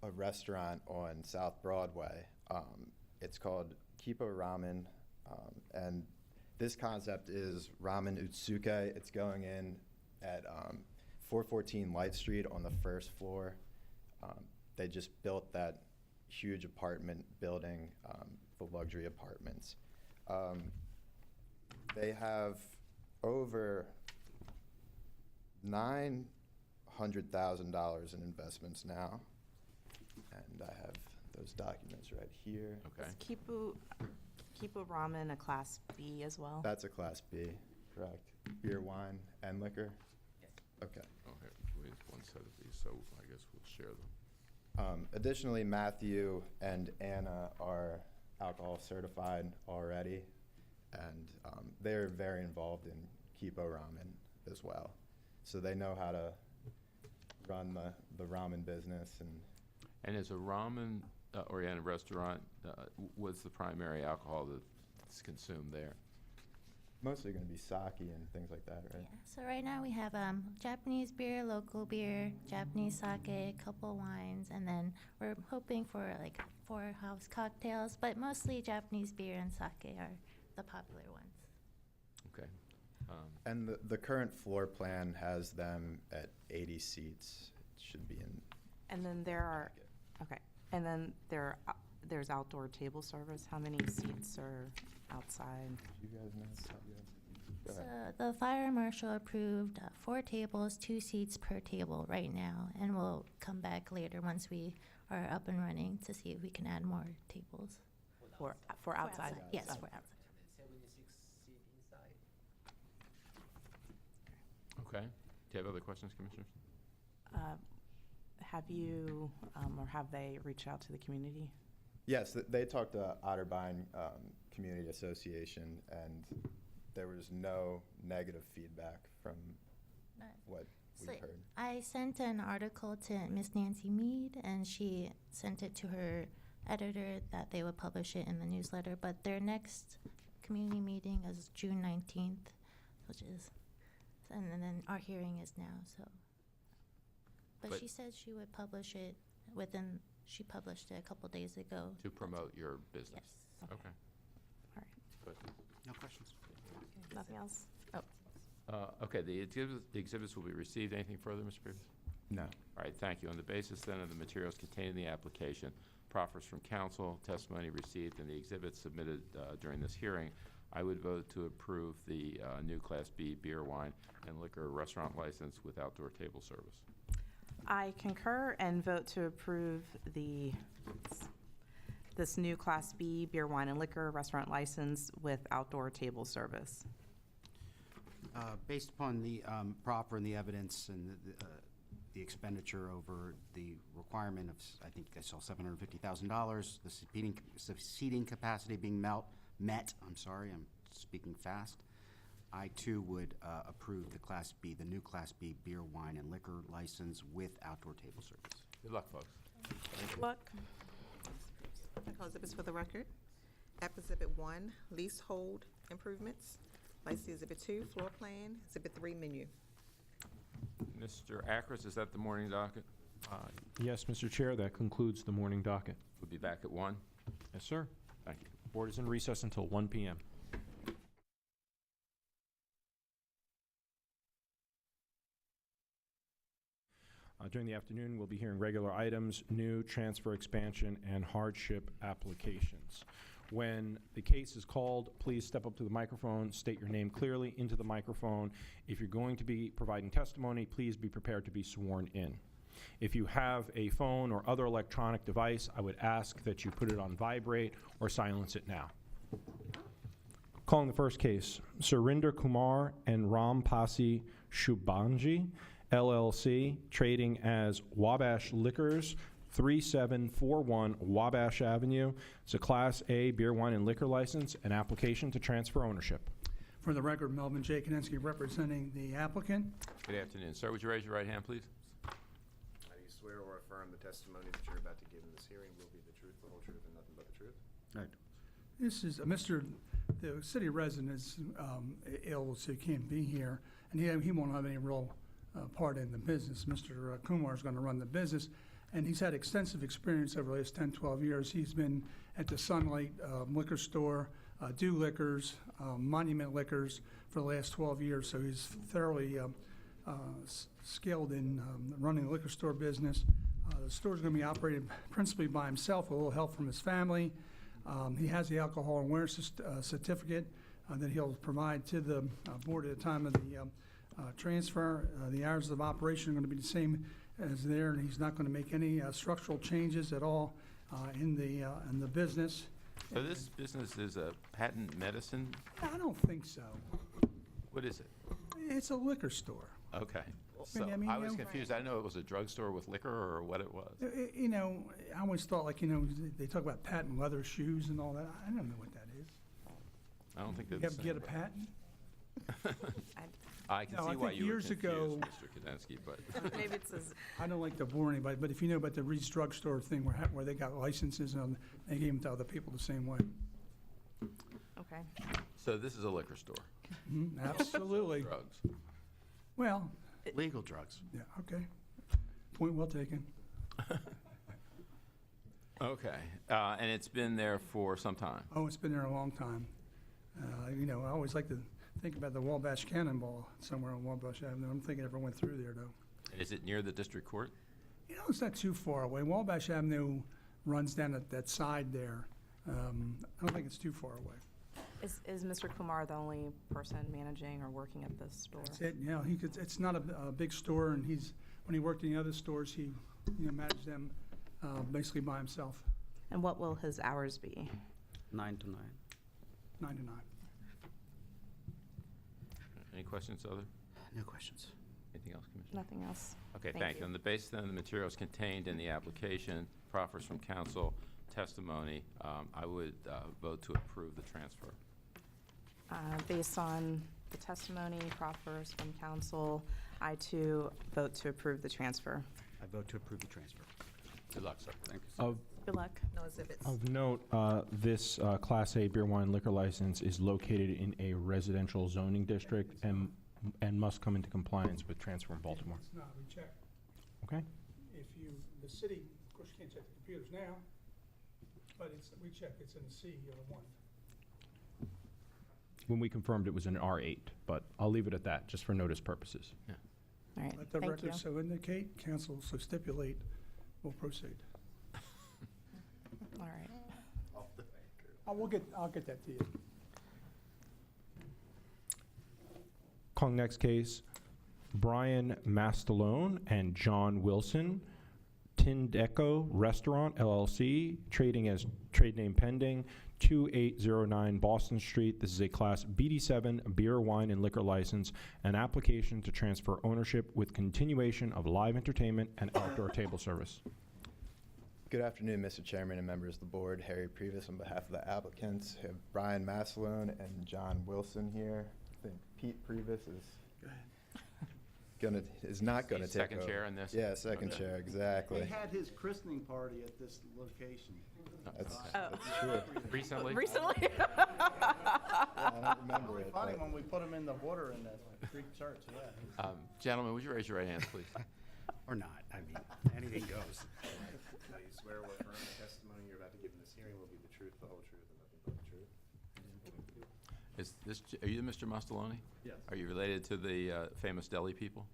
a restaurant on South Broadway. It's called Kipo Ramen, and this concept is Ramen Utsuke. It's going in at 414 Light Street on the first floor. They just built that huge apartment building for luxury apartments. They have over $900,000 in investments now, and I have those documents right here. Okay. Is Kipu Ramen a Class B as well? That's a Class B, correct. Beer, wine, and liquor? Yes. Okay. Okay. We have one set of these, so I guess we'll share them. Additionally, Matthew and Anna are alcohol certified already, and they're very involved in Kipo Ramen as well. So they know how to run the ramen business. And as a ramen-oriented restaurant, what's the primary alcohol that's consumed there? Mostly going to be sake and things like that, right? Yeah. So right now we have Japanese beer, local beer, Japanese sake, a couple wines, and then we're hoping for like 4 house cocktails, but mostly Japanese beer and sake are the popular ones. Okay. And the current floor plan has them at 80 seats. It should be in. And then there's outdoor table service. How many seats are outside? Do you guys know? Go So ahead. the fire marshal approved 4 tables, 2 seats per table right now, and we'll come back later once we are up and running to see if we can add more tables. For outside? Yes, Oh. for outside. 76 seat inside. Okay. Do you have other questions, Commissioners? Have you, or have they reached out to the community? Yes, they talked to Otterbein Community Association, and there was no negative feedback from None. what we So heard. I sent an article to Miss Nancy Mead, and she sent it to her editor that they would publish it in the newsletter. But their next community meeting is June 19th, and then our hearing is now. So, but she said she would publish it within. She published it a couple days ago. To promote your business? Yes. Okay. All right. Good. No questions. Nothing else? Oh. Okay, the exhibits will be received. Anything further, Mr. Previs? No. All right, thank you. On the basis then of the materials contained in the application, proffers from council, testimony received, and the exhibits submitted during this hearing, I would vote to approve the new Class B beer, wine, and liquor restaurant license with outdoor table service. I concur and vote to approve the this new Class B beer, wine, and liquor restaurant license with outdoor table service. Based upon the proffer and the evidence and the expenditure over the requirement of, I think I saw $750,000, the seating capacity being met, I'm sorry, I'm speaking fast, I too would approve the new Class B beer, wine, and liquor license with outdoor table service. Good luck, folks. Good luck. I call exhibits for the record. App Exhibit 1, leasehold improvements. License Exhibit 2, floor plan. Exhibit 3, menu. Mr. Akers, is that the morning docket? Yes, Mr. Chair, that concludes the morning docket. We'll be back at 1. Yes, sir. Thank you. Board is in recess until 1 p.m. During the afternoon, we'll be hearing regular items, new, transfer, expansion, and hardship applications. When the case is called, please step up to the microphone, state your name clearly into the microphone. If you're going to be providing testimony, please be prepared to be sworn in. If you have a phone or other electronic device, I would ask that you put it on vibrate or silence it now. Calling the first case, Surinder Kumar and Ram Pasi Shubhangi, LLC, trading as Wabash Liquors, 3741 Wabash Avenue. It's a Class A beer, wine, and liquor license, an application to transfer ownership. For the record, Melvin J. Kanensky representing the applicant. Good afternoon. Sir, would you raise your right hand, please? Do you swear or affirm the testimony that you're about to give in this hearing will be the truth, the whole truth, and nothing but the truth? Right. This is the city resident is ill, so he can't be here, and he won't have any real part in the business. Mr. Kumar is going to run the business, and he's had extensive experience over the last 10, 12 years. He's been at the Sunlight Liquor Store, Dew Liquors, Monument Liquors for the last 12 years, so he's thoroughly skilled in running the liquor store business. The store is going to be operated principally by himself with a little help from his family. He has the alcohol awareness certificate that he'll provide to the board at the time of the transfer. The hours of operation are going to be the same as there, and he's not going to make any structural changes at all in the business. So this business is a patent medicine? I don't think so. What is it? It's a liquor store. Okay. So I mean, I was confused. I didn't know it was a drugstore with liquor or what it was. I always thought, they talk about patent leather shoes and all that. I don't know what that is. I don't think they're You the have to same. get a patent? I can No, see I why think you were years confused, ago- Mr. Kadensky, but Maybe it says, I don't like to bore anybody, but if you know about the Reed's Drug Store thing where they got licenses and they gave them to other people the same way. okay. so this is a liquor store. Absolutely. Drugs. Well, Legal drugs. yeah, okay. Point well taken. Okay. And it's been there for some time. Oh, it's been there a long time. I always like to think about the Wabash Cannonball somewhere on Wabash Avenue. I'm thinking it ever went through there, though. Is it near the district court? It's not too far away. Wabash Avenue runs down at that side there. I don't think it's too far away. Is Mr. Kumar the only person managing or working at this store? That's it, it's not a big store, and when he worked in the other stores, he managed them basically by himself, And what will his hours be? 9 to 9. 9 to 9. Any questions, other? No questions. Anything else, Commissioner? Nothing else. Okay, thank you. On the basis of the materials contained in the application, proffers from council, testimony, I would vote to approve the transfer. Based on the testimony, proffers from council, I too vote to approve the transfer. I vote to approve the transfer. Good luck, sir. Thank you. Of Good luck. No exhibits. Of note, this Class A beer, wine, liquor license is located in a residential zoning district and must come into compliance with transfer in Baltimore. It's not, we checked. Okay? The city, of course, you can't check the computers now, but we checked, it's in the C1. When we confirmed it was an R8, but I'll leave it at that, just for notice purposes. Yeah. All right, Let the thank you. record so indicate, council so stipulate, we'll proceed. All right. I'll get that to you. Calling next case, Brian Mastalone and John Wilson, Tindeco Restaurant LLC, trading as trade name pending, 2809 Boston Street. This is a Class BD7 beer, wine, and liquor license. An application to transfer ownership with continuation of live entertainment and outdoor table service. Good afternoon, Mr. Chairman and members of the board. Harry Previs on behalf of the applicants. We have Brian Maslone and John Wilson here. I think Pete Previs is not gonna take Second over. chair in this? Yeah, second chair, exactly. He had his christening party at this location. That's Oh. true. Recently? Recently? Yeah, I don't remember it. Funny but- when we put him in the water in the Greek church, yeah. Gentlemen, would you raise your right hands, please? Or not, I mean, anything goes. Now you swear or affirm the testimony you're about to give in this hearing will be the truth, the whole truth, and nothing but the truth? Are you Mr. Mastaloni? Yes. Are you related to the famous deli people?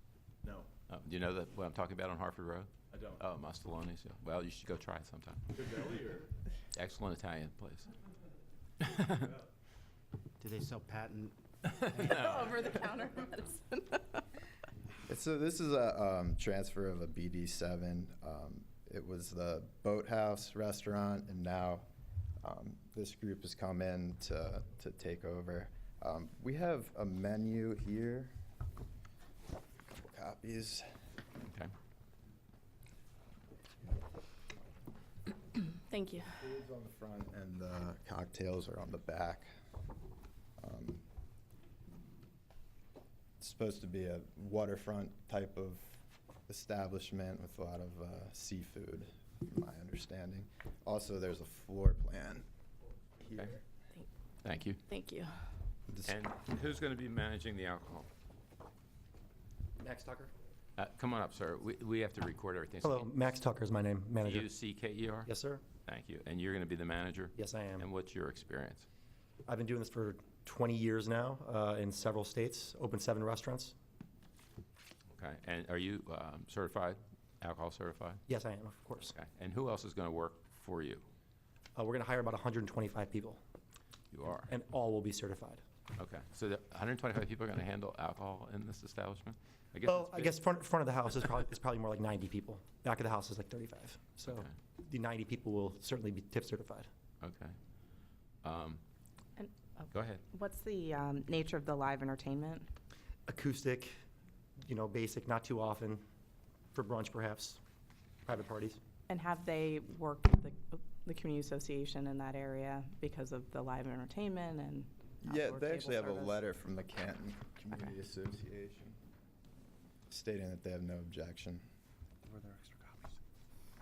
No. Do you know that what I'm talking about on Hartford Road? I don't. Oh, Mastaloni's. Yeah. Well, you should go try it sometime. Good deli or? Excellent Italian place. Do they sell patent? Over-the-counter medicine. So this is a transfer of a BD7. It was the Boathouse restaurant, and now this group has come in to take over. We have a menu here. Couple copies. Okay. Thank you. Food's on the front, and the cocktails are on the back. It's supposed to be a waterfront type of establishment with a lot of seafood, from my understanding. Also, there's a floor plan here. Okay. Thank you. Thank you. And who's going to be managing the alcohol? Max Tucker. Come on up, sir. We have to record everything. Hello, Max Tucker is my name, manager. Tucker? Yes, sir. Thank you. And you're going to be the manager? Yes, I am. And what's your experience? I've been doing this for 20 years now in several states, opened 7 restaurants. Okay. And are you certified, alcohol certified? Yes, I am, of course. Okay. And who else is going to work for you? We're going to hire about 125 people. You are? And all will be certified. Okay. So the 125 people are going to handle alcohol in this establishment? I guess front of the house is probably more like 90 people. Back of the house is like 35. So Okay. the 90 people will certainly be tip certified. Okay. And, Go ahead. What's the nature of the live entertainment? Acoustic, basic, not too often, for brunch perhaps, private parties. And have they worked with the community association in that area because of the live entertainment and Yeah, outdoor they table actually have a service? letter from the Canton Community Association stating that they have no objection. Were there extra copies?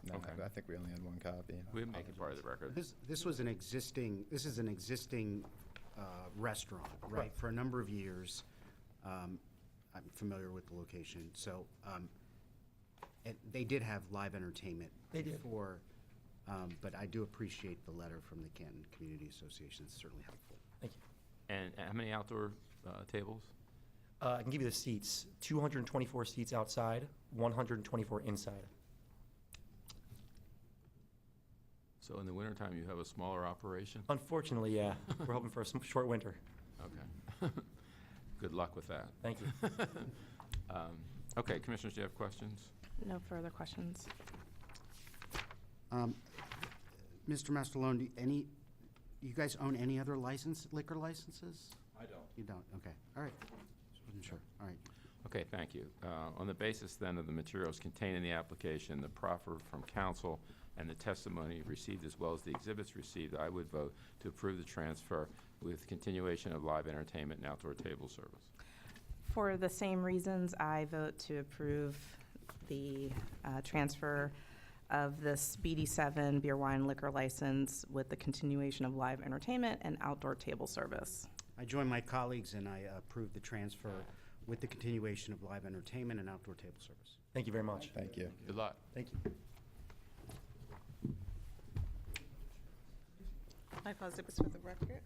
No, Okay. I think we only had one copy. We make it part of the record. This is an existing restaurant, right? For a number of years. I'm familiar with the location. So they did have live entertainment They did. before, but I do appreciate the letter from the Canton Community Association. It's certainly helpful. Thank you. And how many outdoor tables? I can give you the seats, 224 seats outside, 124 inside. So in the wintertime, you have a smaller operation? Unfortunately, yeah, we're hoping for a short winter. Okay. Good luck with that. Thank you. Okay, commissioners, do you have questions? No further questions. Mr. Mastalone, you guys own any other liquor licenses? I don't. You don't? Okay. All right. Just wasn't sure. All right. Okay, thank you. On the basis then of the materials contained in the application, the proffer from council, and the testimony received as well as the exhibits received, I would vote to approve the transfer with continuation of live entertainment and outdoor table service. For the same reasons, I vote to approve the transfer of this BD7 beer, wine, liquor license with the continuation of live entertainment and outdoor table service. I join my colleagues and I approve the transfer with the continuation of live entertainment and outdoor table service. Thank you very much. Thank you. Good luck. Thank you. I call exhibits for the record.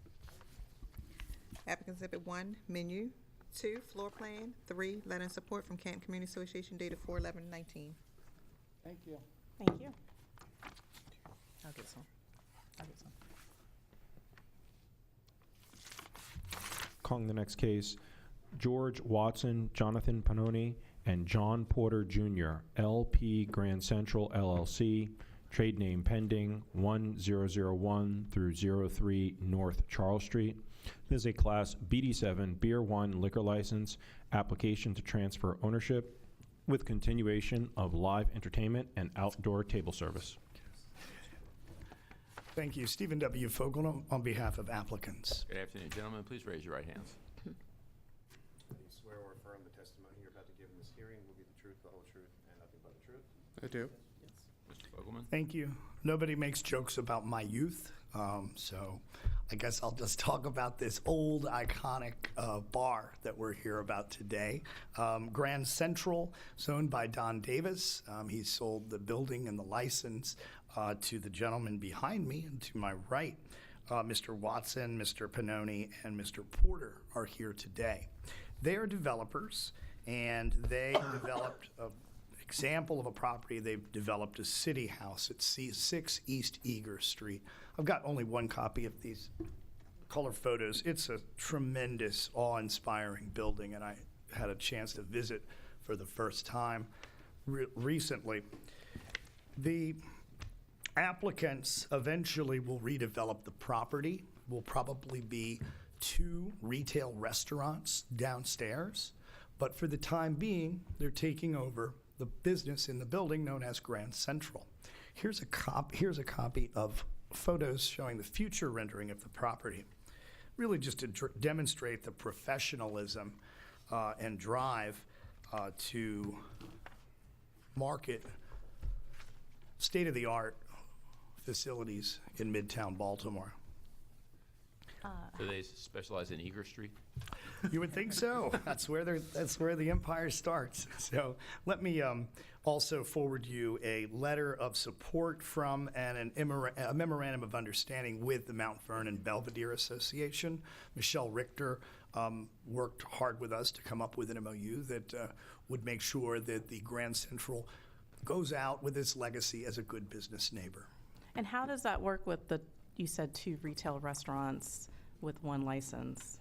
Applicant Exhibit 1, menu. 2, floor plan. 3, letter in support from Canton Community Association dated 4/11/19. Thank you. Thank you. I'll get some. Calling the next case, George Watson, Jonathan Panoni, and John Porter Jr., LP Grand Central LLC, trade name pending 1001 through 03 North Charles Street. This is a Class BD7 Beer 1 liquor license application to transfer ownership with continuation of live entertainment and outdoor table service. Thank you. Stephen W. Fogel on behalf of applicants. Good afternoon, gentlemen. Please raise your right hands. Do you swear or affirm the testimony you're about to give in this hearing will be the truth, the whole truth, and nothing but the truth? I do. Mr. Fogelman? Thank you. Nobody makes jokes about my youth, so I guess I'll just talk about this old iconic bar that we're here about today. Grand Central is owned by Don Davis. He sold the building and the license to the gentleman behind me and to my right. Mr. Watson, Mr. Pannoni, and Mr. Porter are here today. They are developers, and they developed an example of a property. They've developed a city house at 6 East Eager Street. I've got only one copy of these color photos. It's a tremendous, awe-inspiring building, and I had a chance to visit for the first time recently. The applicants eventually will redevelop the property. Will probably be 2 retail restaurants downstairs, but for the time being, they're taking over the business in the building known as Grand Central. Here's a copy of photos showing the future rendering of the property, really just to demonstrate the professionalism and drive to market state-of-the-art facilities in Midtown Baltimore. Do they specialize in Eager Street? You would think so. That's where the empire starts. So let me also forward you a letter of support from and a memorandum of understanding with the Mount Vernon Belvedere Association. Michelle Richter worked hard with us to come up with an MOU that would make sure that the Grand Central goes out with its legacy as a good business neighbor. And how does that work with you said 2 retail restaurants with 1 license?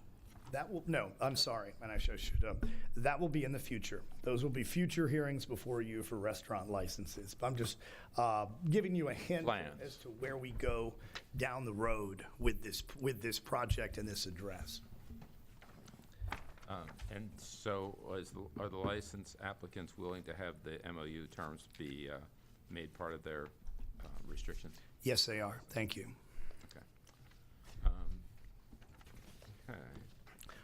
I'm sorry, and I should that will be in the future. Those will be future hearings before you for restaurant licenses. But I'm just giving you a hint as to where we go down the road with this project and this address. And so are the license applicants willing to have the MOU terms be made part of their restrictions? Yes, they are. Thank you. Okay. Okay.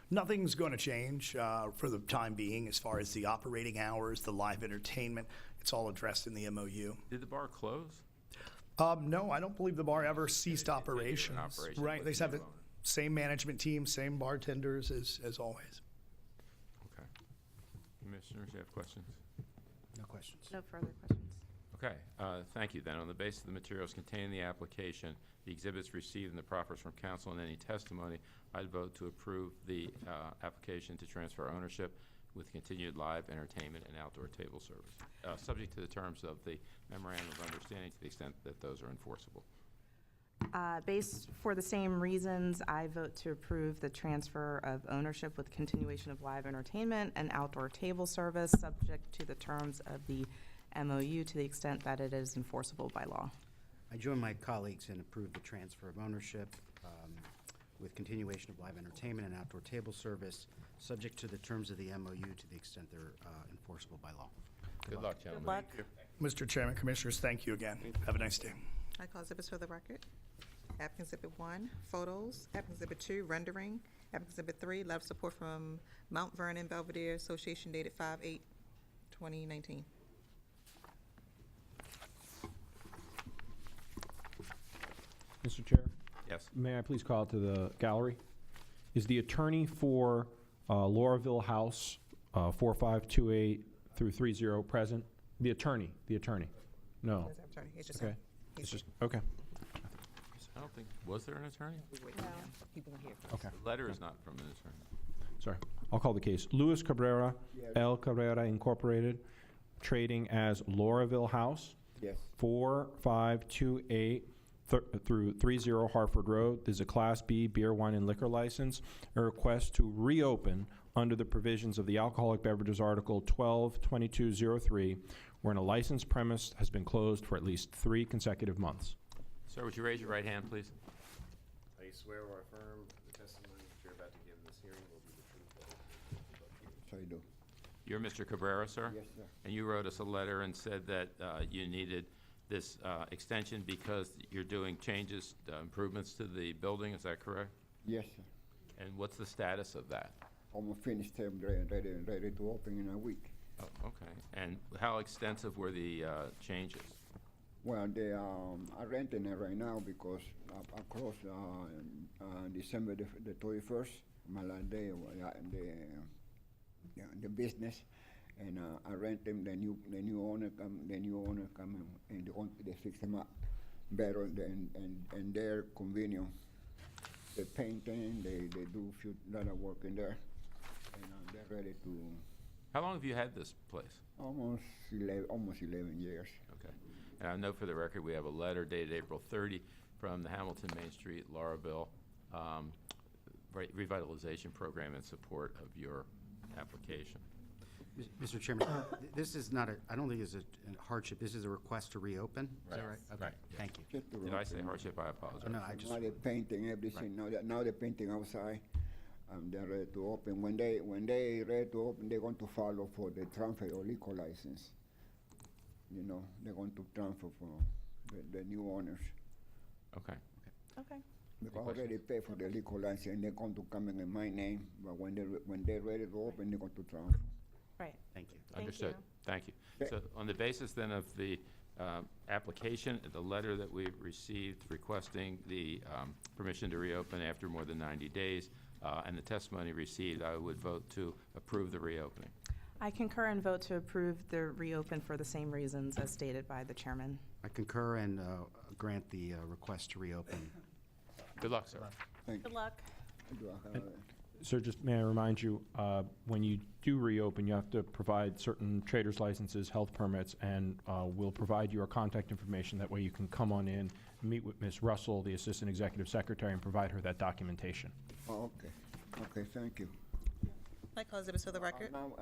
Nothing's going to change for the time being as far as the operating hours, the live entertainment. It's all addressed in the MOU. Did the bar close? No, I don't believe the bar ever ceased operations. Right. They have the same management team, same bartenders as always. Okay. Commissioners, you have questions? No questions. No further questions. Okay, thank you. Then, on the basis of the materials contained in the application, the exhibits received and the proffers from council, and any testimony, I'd vote to approve the application to transfer ownership with continued live entertainment and outdoor table service, subject to the terms of the memorandum of understanding to the extent that those are enforceable. Based for the same reasons, I vote to approve the transfer of ownership with continuation of live entertainment and outdoor table service, subject to the terms of the MOU to the extent that it is enforceable by law. I join my colleagues and approve the transfer of ownership with continuation of live entertainment and outdoor table service, subject to the terms of the MOU to the extent they're enforceable by law. Good luck, gentlemen. Good luck. Mr. Chairman, Commissioners, thank you again. Have a nice day. I call exhibits for the record. Applicant Exhibit 1, photos. Applicant Exhibit 2, rendering. Applicant Exhibit 3, letter of support from Mount Vernon Belvedere Association dated 5/8/2019. Mr. Chair? Yes. May I please call to the gallery? Is the attorney for Lauraville House, 4528 through 30 present? The attorney. No. It's just Okay. It's just, okay. I don't think, was there an attorney? People are here. Okay. The letter is not from an attorney. Sorry. I'll call the case. Luis Cabrera, El Cabrera Incorporated, trading as Lauraville House. Yes. 4528 through 30 Hartford Road. There's a Class B beer, wine, and liquor license. A request to reopen under the provisions of the Alcoholic Beverages Article 122203, wherein a licensed premise has been closed for at least 3 consecutive months. Sir, would you raise your right hand, please? I swear or affirm the testimony that you're about to give in this hearing will be the truth, the whole truth, and nothing but the truth. I do. You're Mr. Cabrera, sir? Yes, sir. And you wrote us a letter and said that you needed this extension because you're doing changes, improvements to the building, is that correct? Yes, sir. And what's the status of that? Almost finished them, ready to open in a week. Oh, okay. And how extensive were the changes? Well, they are renting it right now because I closed December the 31st, my last day of the business, and I rent them. The new owner come and they fix them up better and they're convenient. They painting, they do lot of work in there, and they're ready to. How long have you had this place? Almost 11 years. Okay. And I know for the record, we have a letter dated April 30 from the Hamilton Main Street Lauraville Revitalization Program in support of your application. Mr. Chairman, this is not I don't think it's a hardship. This is a request to reopen. Is that right? Okay. Right. Thank you. Just to Did I say hardship? I apologize. No, I just. Now they're painting everything. Now they're painting outside. They're ready to open. When they ready to open, they're going to follow for the transfer of liquor license. You know, they're going to transfer for the new owners. Okay. Okay. Because I already paid for the liquor license, and they're going to come in my name. But when they're ready to open, they're going to transfer. Right. Thank you. Understood. Thank you. So on the basis then of the application, the letter that we've received requesting the permission to reopen after more than 90 days, and the testimony received, I would vote to approve the reopening. I concur and vote to approve the reopen for the same reasons as stated by the chairman. I concur and grant the request to reopen. Good luck, sir. Good luck. Sir, just may I remind you, when you do reopen, you have to provide certain trader's licenses, health permits, and we'll provide your contact information. That way you can come on in, meet with Ms. Russell, the Assistant Executive Secretary, and provide her that documentation. Oh, okay. Okay, thank you. Like call exhibits for the record. Now,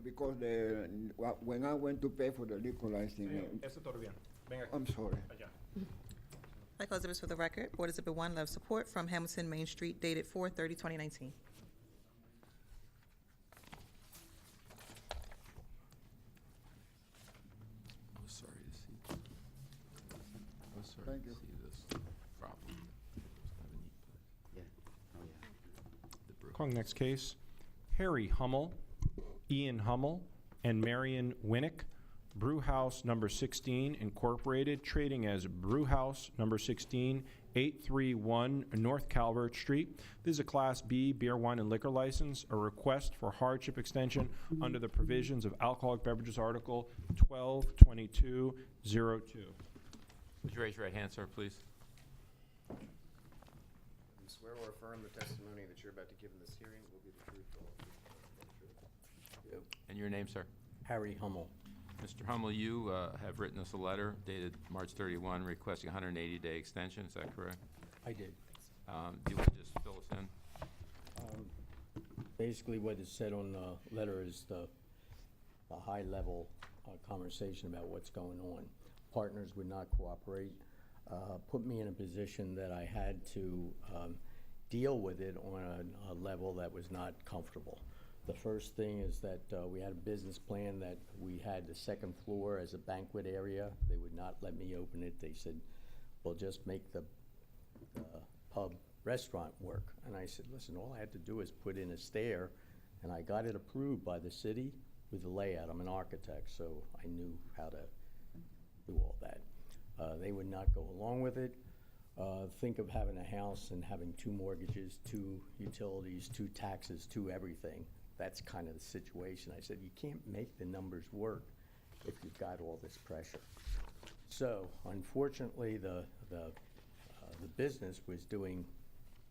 because when I went to pay for the liquor license, I'm sorry. Like call exhibits for the record. Board Exhibit 1, letter of support from Hamilton Main Street dated 4/30/2019. I was sorry to see. I was sorry Thank to you. see this problem. Yeah. Oh, yeah. Calling next case, Harry Hummel, Ian Hummel, and Marion Winnick, Brewhouse number 16 Incorporated, trading as Brewhouse number 16, 831 North Calvert Street. This is a Class B beer, wine, and liquor license, a request for hardship extension under the provisions of Alcoholic Beverages Article 122202. Would you raise your right hand, sir, please? You swear or affirm the testimony that you're about to give in this hearing will be the truth, the whole truth, and nothing but the truth. And your name, sir? Harry Hummel. Mr. Hummel, you have written us a letter dated March 31 requesting a 180-day extension, is that correct? I did. Do you want to just fill us in? Basically, what is said on the letter is the high-level conversation about what's going on. Partners would not cooperate, put me in a position that I had to deal with it on a level that was not comfortable. The first thing is that we had a business plan that we had the second floor as a banquet area. They would not let me open it. They said, well, just make the pub restaurant work. And I said, listen, all I had to do is put in a stair, and I got it approved by the city with the layout. I'm an architect, so I knew how to do all that. They would not go along with it. Think of having a house and having 2 mortgages, 2 utilities, 2 taxes, 2 everything. That's kind of the situation. I said, you can't make the numbers work if you've got all this pressure. So, unfortunately, the business was doing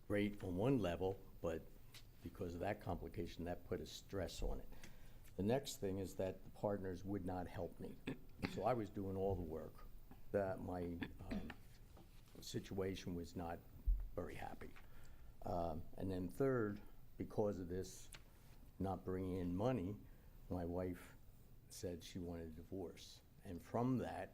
great on one level, but because of that complication, that put a stress on it. The next thing is that the partners would not help me. So I was doing all the work. That my situation was not very happy. And then third, because of this, not bringing in money, my wife said she wanted a divorce. And from that,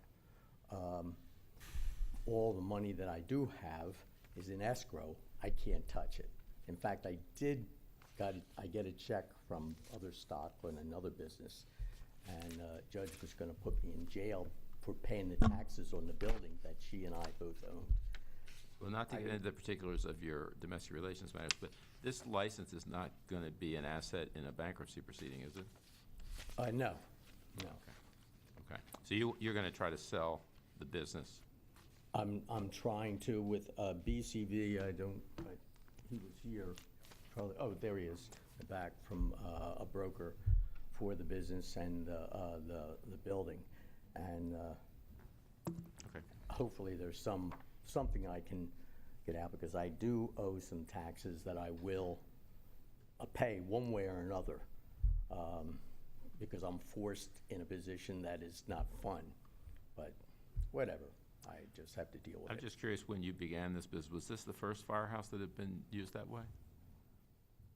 all the money that I do have is in escrow. I can't touch it. In fact, I get a check from other stock on another business, and judge was gonna put me in jail for paying the taxes on the building that she and I both owned. Well, not to get into the particulars of your domestic relations matters, but this license is not going to be an asset in a bankruptcy proceeding, is it? No. Okay. So you're going to try to sell the business? I'm trying to with BCV. He was here, probably, oh, there he is, back from a broker for the business and the building. And hopefully there's something I can get out, because I do owe some taxes that I will pay one way or another, because I'm forced in a position that is not fun. But whatever, I just have to deal with it. I'm just curious, when you began this business, was this the first firehouse that had been used that way?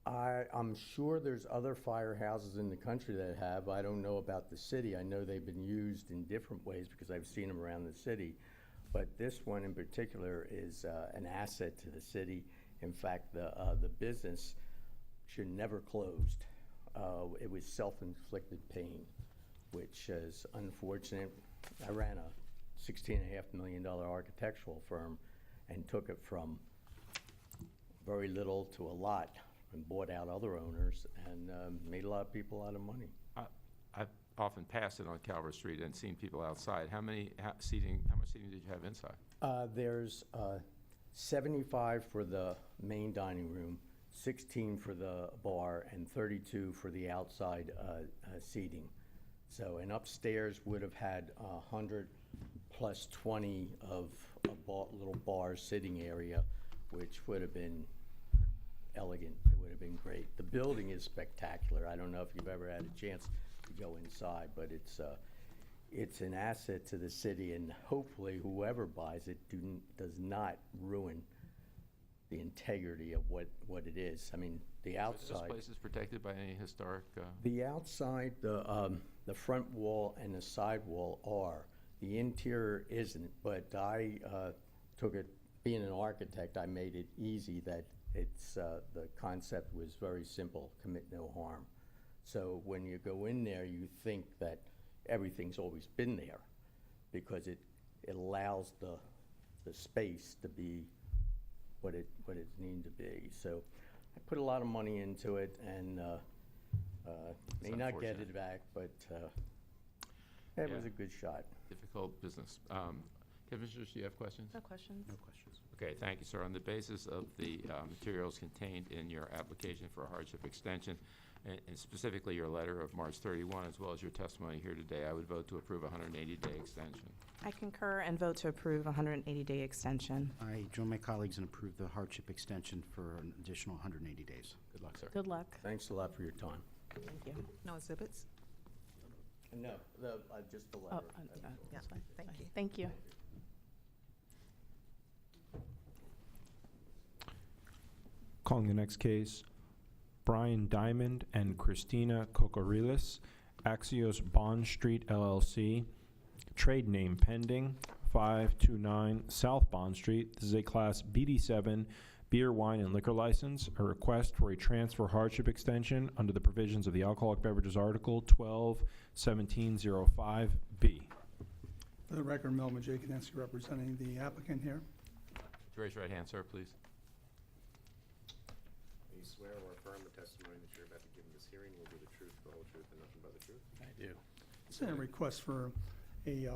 I'm sure there's other firehouses in the country that have. I don't know about the city. I know they've been used in different ways because I've seen them around the city. But this one in particular is an asset to the city. In fact, the business should never closed. It was self-inflicted pain, which is unfortunate. I ran a $16.5 million architectural firm and took it from very little to a lot, and bought out other owners and made a lot of people a lot of money. I've often passed it on Calvert Street and seen people outside. How much seating did you have inside? There's 75 for the main dining room, 16 for the bar, and 32 for the outside seating. So, and upstairs would have had 100 plus 20 of a little bar sitting area, which would have been elegant. It would have been great. The building is spectacular. I don't know if you've ever had a chance to go inside, but it's an asset to the city, and hopefully whoever buys it does not ruin the integrity of what it is. I mean, the outside. Are those places protected by any historic? The outside, the front wall and the side wall are. The interior isn't, but I took it, being an architect, I made it easy that it's, the concept was very simple, commit no harm. So when you go in there, you think that everything's always been there, because it allows the space to be what it needs to be. So I put a lot of money into it, and may not get it back, but it was a good shot. Difficult business. Commissioners, do you have questions? No questions. No questions. Okay, thank you, sir. On the basis of the materials contained in your application for a hardship extension, and specifically your letter of March 31, as well as your testimony here today, I would vote to approve a 180-day extension. I concur and vote to approve a 180-day extension. I join my colleagues and approve the hardship extension for an additional 180 days. Good luck, sir. Good luck. Thanks a lot for your time. Thank you. No exhibits? No, just the letter. Oh, Yeah, that's fine. thank you. Thank you. Calling the next case, Brian Diamond and Christina Kokorilis, Axios Bond Street LLC, trade name pending, 529 South Bond Street. This is a Class BD7 beer, wine, and liquor license. A request for a transfer hardship extension under the provisions of the Alcoholic Beverages Article 12-1705B. For the record, Melvin J. Knessky representing the applicant here. Would you raise your right hand, sir, please? Do you swear or affirm the testimony that you're about to give in this hearing will be the truth, the whole truth, and nothing but the truth? I do. It's a request for a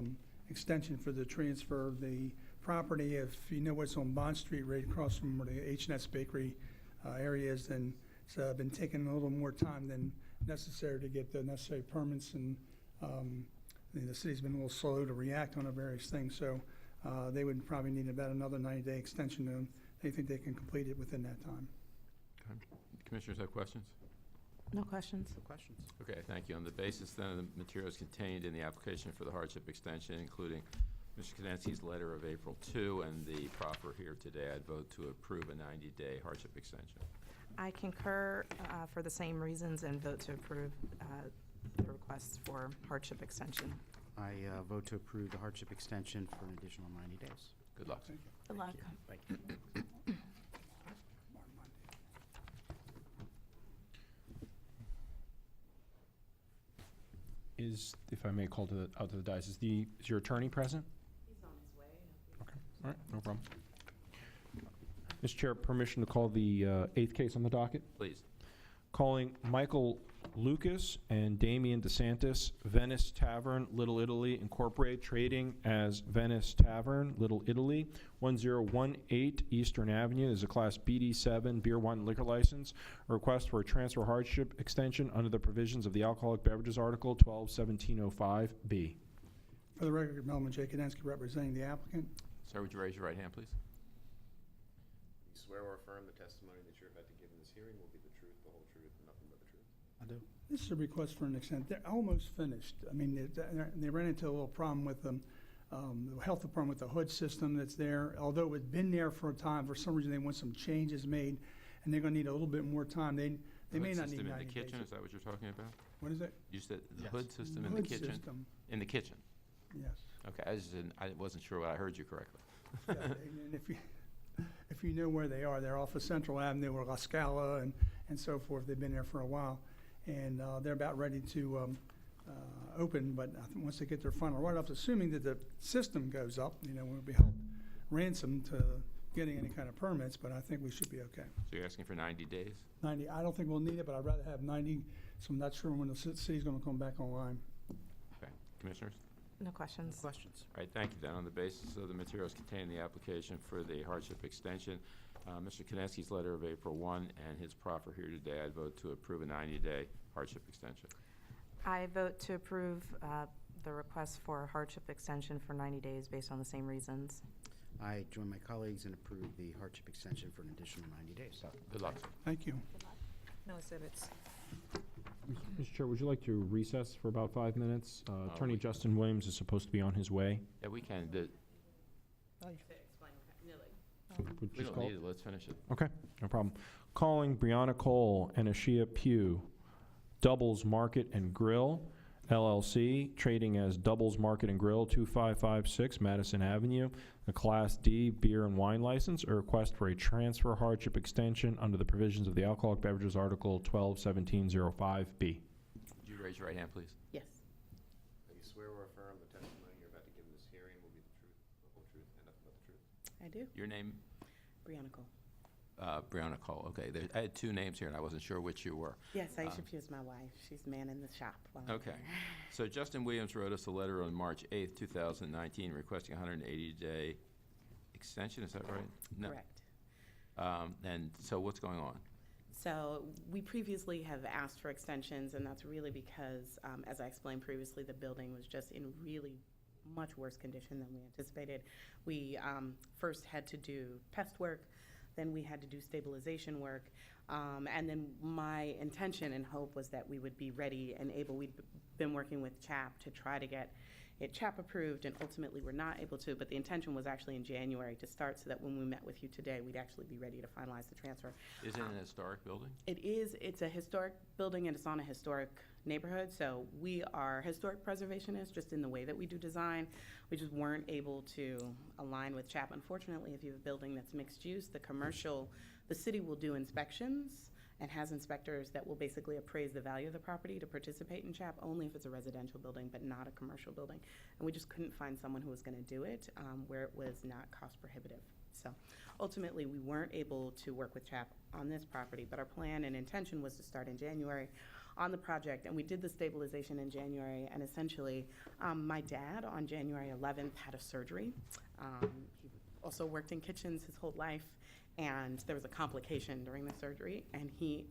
extension for the transfer of the property. If you know what's on Bond Street, right across from where the H&S Bakery area is, then it's been taking a little more time than necessary to get the necessary permits, and the city's been a little slow to react on various things. So they would probably need about another 90-day extension, and they think they can complete it within that time. Okay. Commissioners have questions? No questions. No questions. Okay, thank you. On the basis then of the materials contained in the application for the hardship extension, including Mr. Knansky's letter of April 2 and the proffer here today, I'd vote to approve a 90-day hardship extension. I concur for the same reasons and vote to approve the request for hardship extension. I vote to approve the hardship extension for an additional 90 days. Good luck. Good luck. Thank you. Is, if I may call out to the dais, is your attorney present? He's on his way. Okay, all right, no problem. Mr. Chair, permission to call the 8th case on the docket? Please. Calling Michael Lucas and Damian DeSantis, Venice Tavern, Little Italy Incorporated, trading as Venice Tavern, Little Italy, 1018 Eastern Avenue. Is a Class BD7 beer, wine, and liquor license. A request for a transfer hardship extension under the provisions of the Alcoholic Beverages Article 12-1705B. For the record, Melvin J. Kudensky representing the applicant. Sir, would you raise your right hand, please? You swear or affirm the testimony that you're about to give in this hearing will be the truth, the whole truth, and nothing but the truth? I do. This is a request for an extent. They're almost finished. I mean, they ran into a little problem with the health department with the hood system that's there. Although it's been there for a time, for some reason they want some changes made, and they're going to need a little bit more time. They may not need 90 days. Hood system in the kitchen, is that what you're talking about? What is it? You said the Yes. hood system in the Hood kitchen? system. In the kitchen? Yes. Okay, I wasn't sure I heard you correctly. Yeah, and if you know where they are, they're off of Central Avenue or La Scala and so forth. They've been there for a while, and they're about ready to open. But I think once they get their final write-offs, assuming that the system goes up, we'll be held ransom to getting any kind of permits. But I think we should be okay. So you're asking for 90 days? 90. I don't think we'll need it, but I'd rather have 90. So I'm not sure when the city's going to come back online. Okay. Commissioners? No questions. Questions? All right, thank you. Then, on the basis of the materials contained in the application for the hardship extension, Mr. Knansky's letter of April 1 and his proffer here today, I'd vote to approve a 90-day hardship extension. I vote to approve the request for hardship extension for 90 days based on the same reasons. I join my colleagues and approve the hardship extension for an additional 90 days. Good luck. Thank you. No exhibits. Mr. Chair, would you like to recess for about 5 minutes? Attorney we- Justin Williams is supposed to be on his way. Yeah, we can. Would We you don't call- need it. Let's finish it. Okay, no problem. Calling Brianna Cole and Ashia Pugh, Doubles Market and Grill, LLC, trading as Doubles Market and Grill, 2556 Madison Avenue, a Class D beer and wine license. A request for a transfer hardship extension under the provisions of the Alcoholic Beverages Article 12-1705B. Would you raise your right hand, please? Yes. You swear or affirm the testimony you're about to give in this hearing will be the truth, the whole truth, and nothing but the truth? I do. Your name? Brianna Cole. Brianna Cole. Okay, I had 2 names here, and I wasn't sure which you were. Yes, Aisha Pugh is my wife. She's manning the shop. while I'm Okay. there. So Justin Williams wrote us a letter on March 8th, 2019, requesting a 180-day extension. Is that right? No. Correct. And so what's going on? So we previously have asked for extensions, and that's really because, as I explained previously, the building was just in really much worse condition than we anticipated. We first had to do test work, then we had to do stabilization work, and then my intention and hope was that we would be ready and able. We'd been working with CHAP to try to get it CHAP approved, and ultimately we're not able to, but the intention was actually in January to start so that when we met with you today, we'd actually be ready to finalize the transfer. Is it an historic building? It is. It's a historic building, and it's on a historic neighborhood, so we are historic preservationists just in the way that we do design. We just weren't able to align with CHAP. Unfortunately, if you have a building that's mixed use, the city will do inspections and has inspectors that will basically appraise the value of the property to participate in CHAP only if it's a residential building, but not a commercial building. And we just couldn't find someone who was going to do it where it was not cost prohibitive. So ultimately, we weren't able to work with CHAP on this property, but our plan and intention was to start in January on the project, and we did the stabilization in January, and essentially, my dad on January 11th had a surgery. He also worked in kitchens his whole life, and there was a complication during the surgery, and he,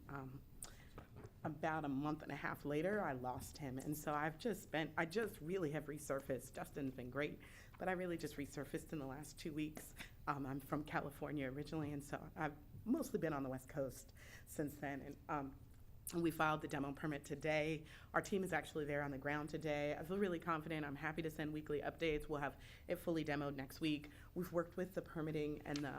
about a month and a half later, I lost him, and so I just really have resurfaced. Justin's been great, but I really just resurfaced in the last 2 weeks. I'm from California originally, and so I've mostly been on the West Coast since then, and And we filed the demo permit today. Our team is actually there on the ground today. I feel really confident. I'm happy to send weekly updates. We'll have it fully demoed next week. We've worked with the permitting and the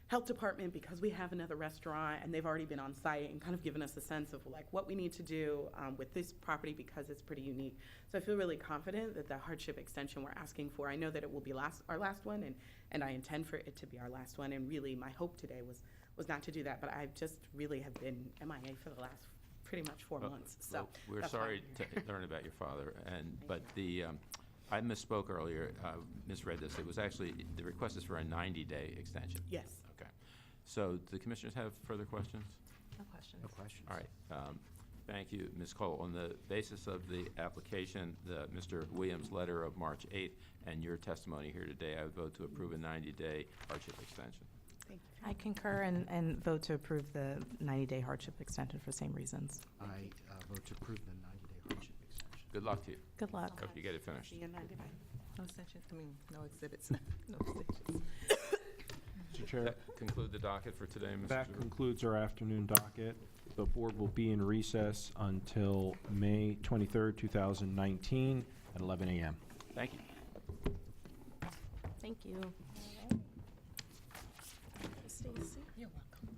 health department because we have another restaurant, and they've already been on site and kind of given us a sense of like what we need to do with this property because it's pretty unique. So I feel really confident that the hardship extension we're asking for, I know that it will be our last one, and I intend for it to be our last one. And really, my hope today was not to do that, but I just really have been MIA for the last pretty much 4 months. So Well, we're that's why sorry I'm here. to learn about your father, but I misspoke earlier, misread this. It was actually, the request is for a 90-day extension. Yes. Okay. So do the commissioners have further questions? No questions. No questions. All right. Thank you, Ms. Cole. On the basis of the application, Mr. Williams' letter of March 8th, and your testimony here today, I would vote to approve a 90-day hardship extension. Thank you. I concur and vote to approve the 90-day hardship extension for the same reasons. I vote to approve the 90-day hardship extension. Good luck to you. Good luck. Hope you get it finished. See you in 90 days. No extensions, no exhibits, no extensions. Mr. Chair, That conclude the docket for today, Mr. that Stewart? concludes our afternoon docket. The board will be in recess until May 23rd, 2019 at 11 a.m. Thank you. Thank you. Stacy, you're welcome.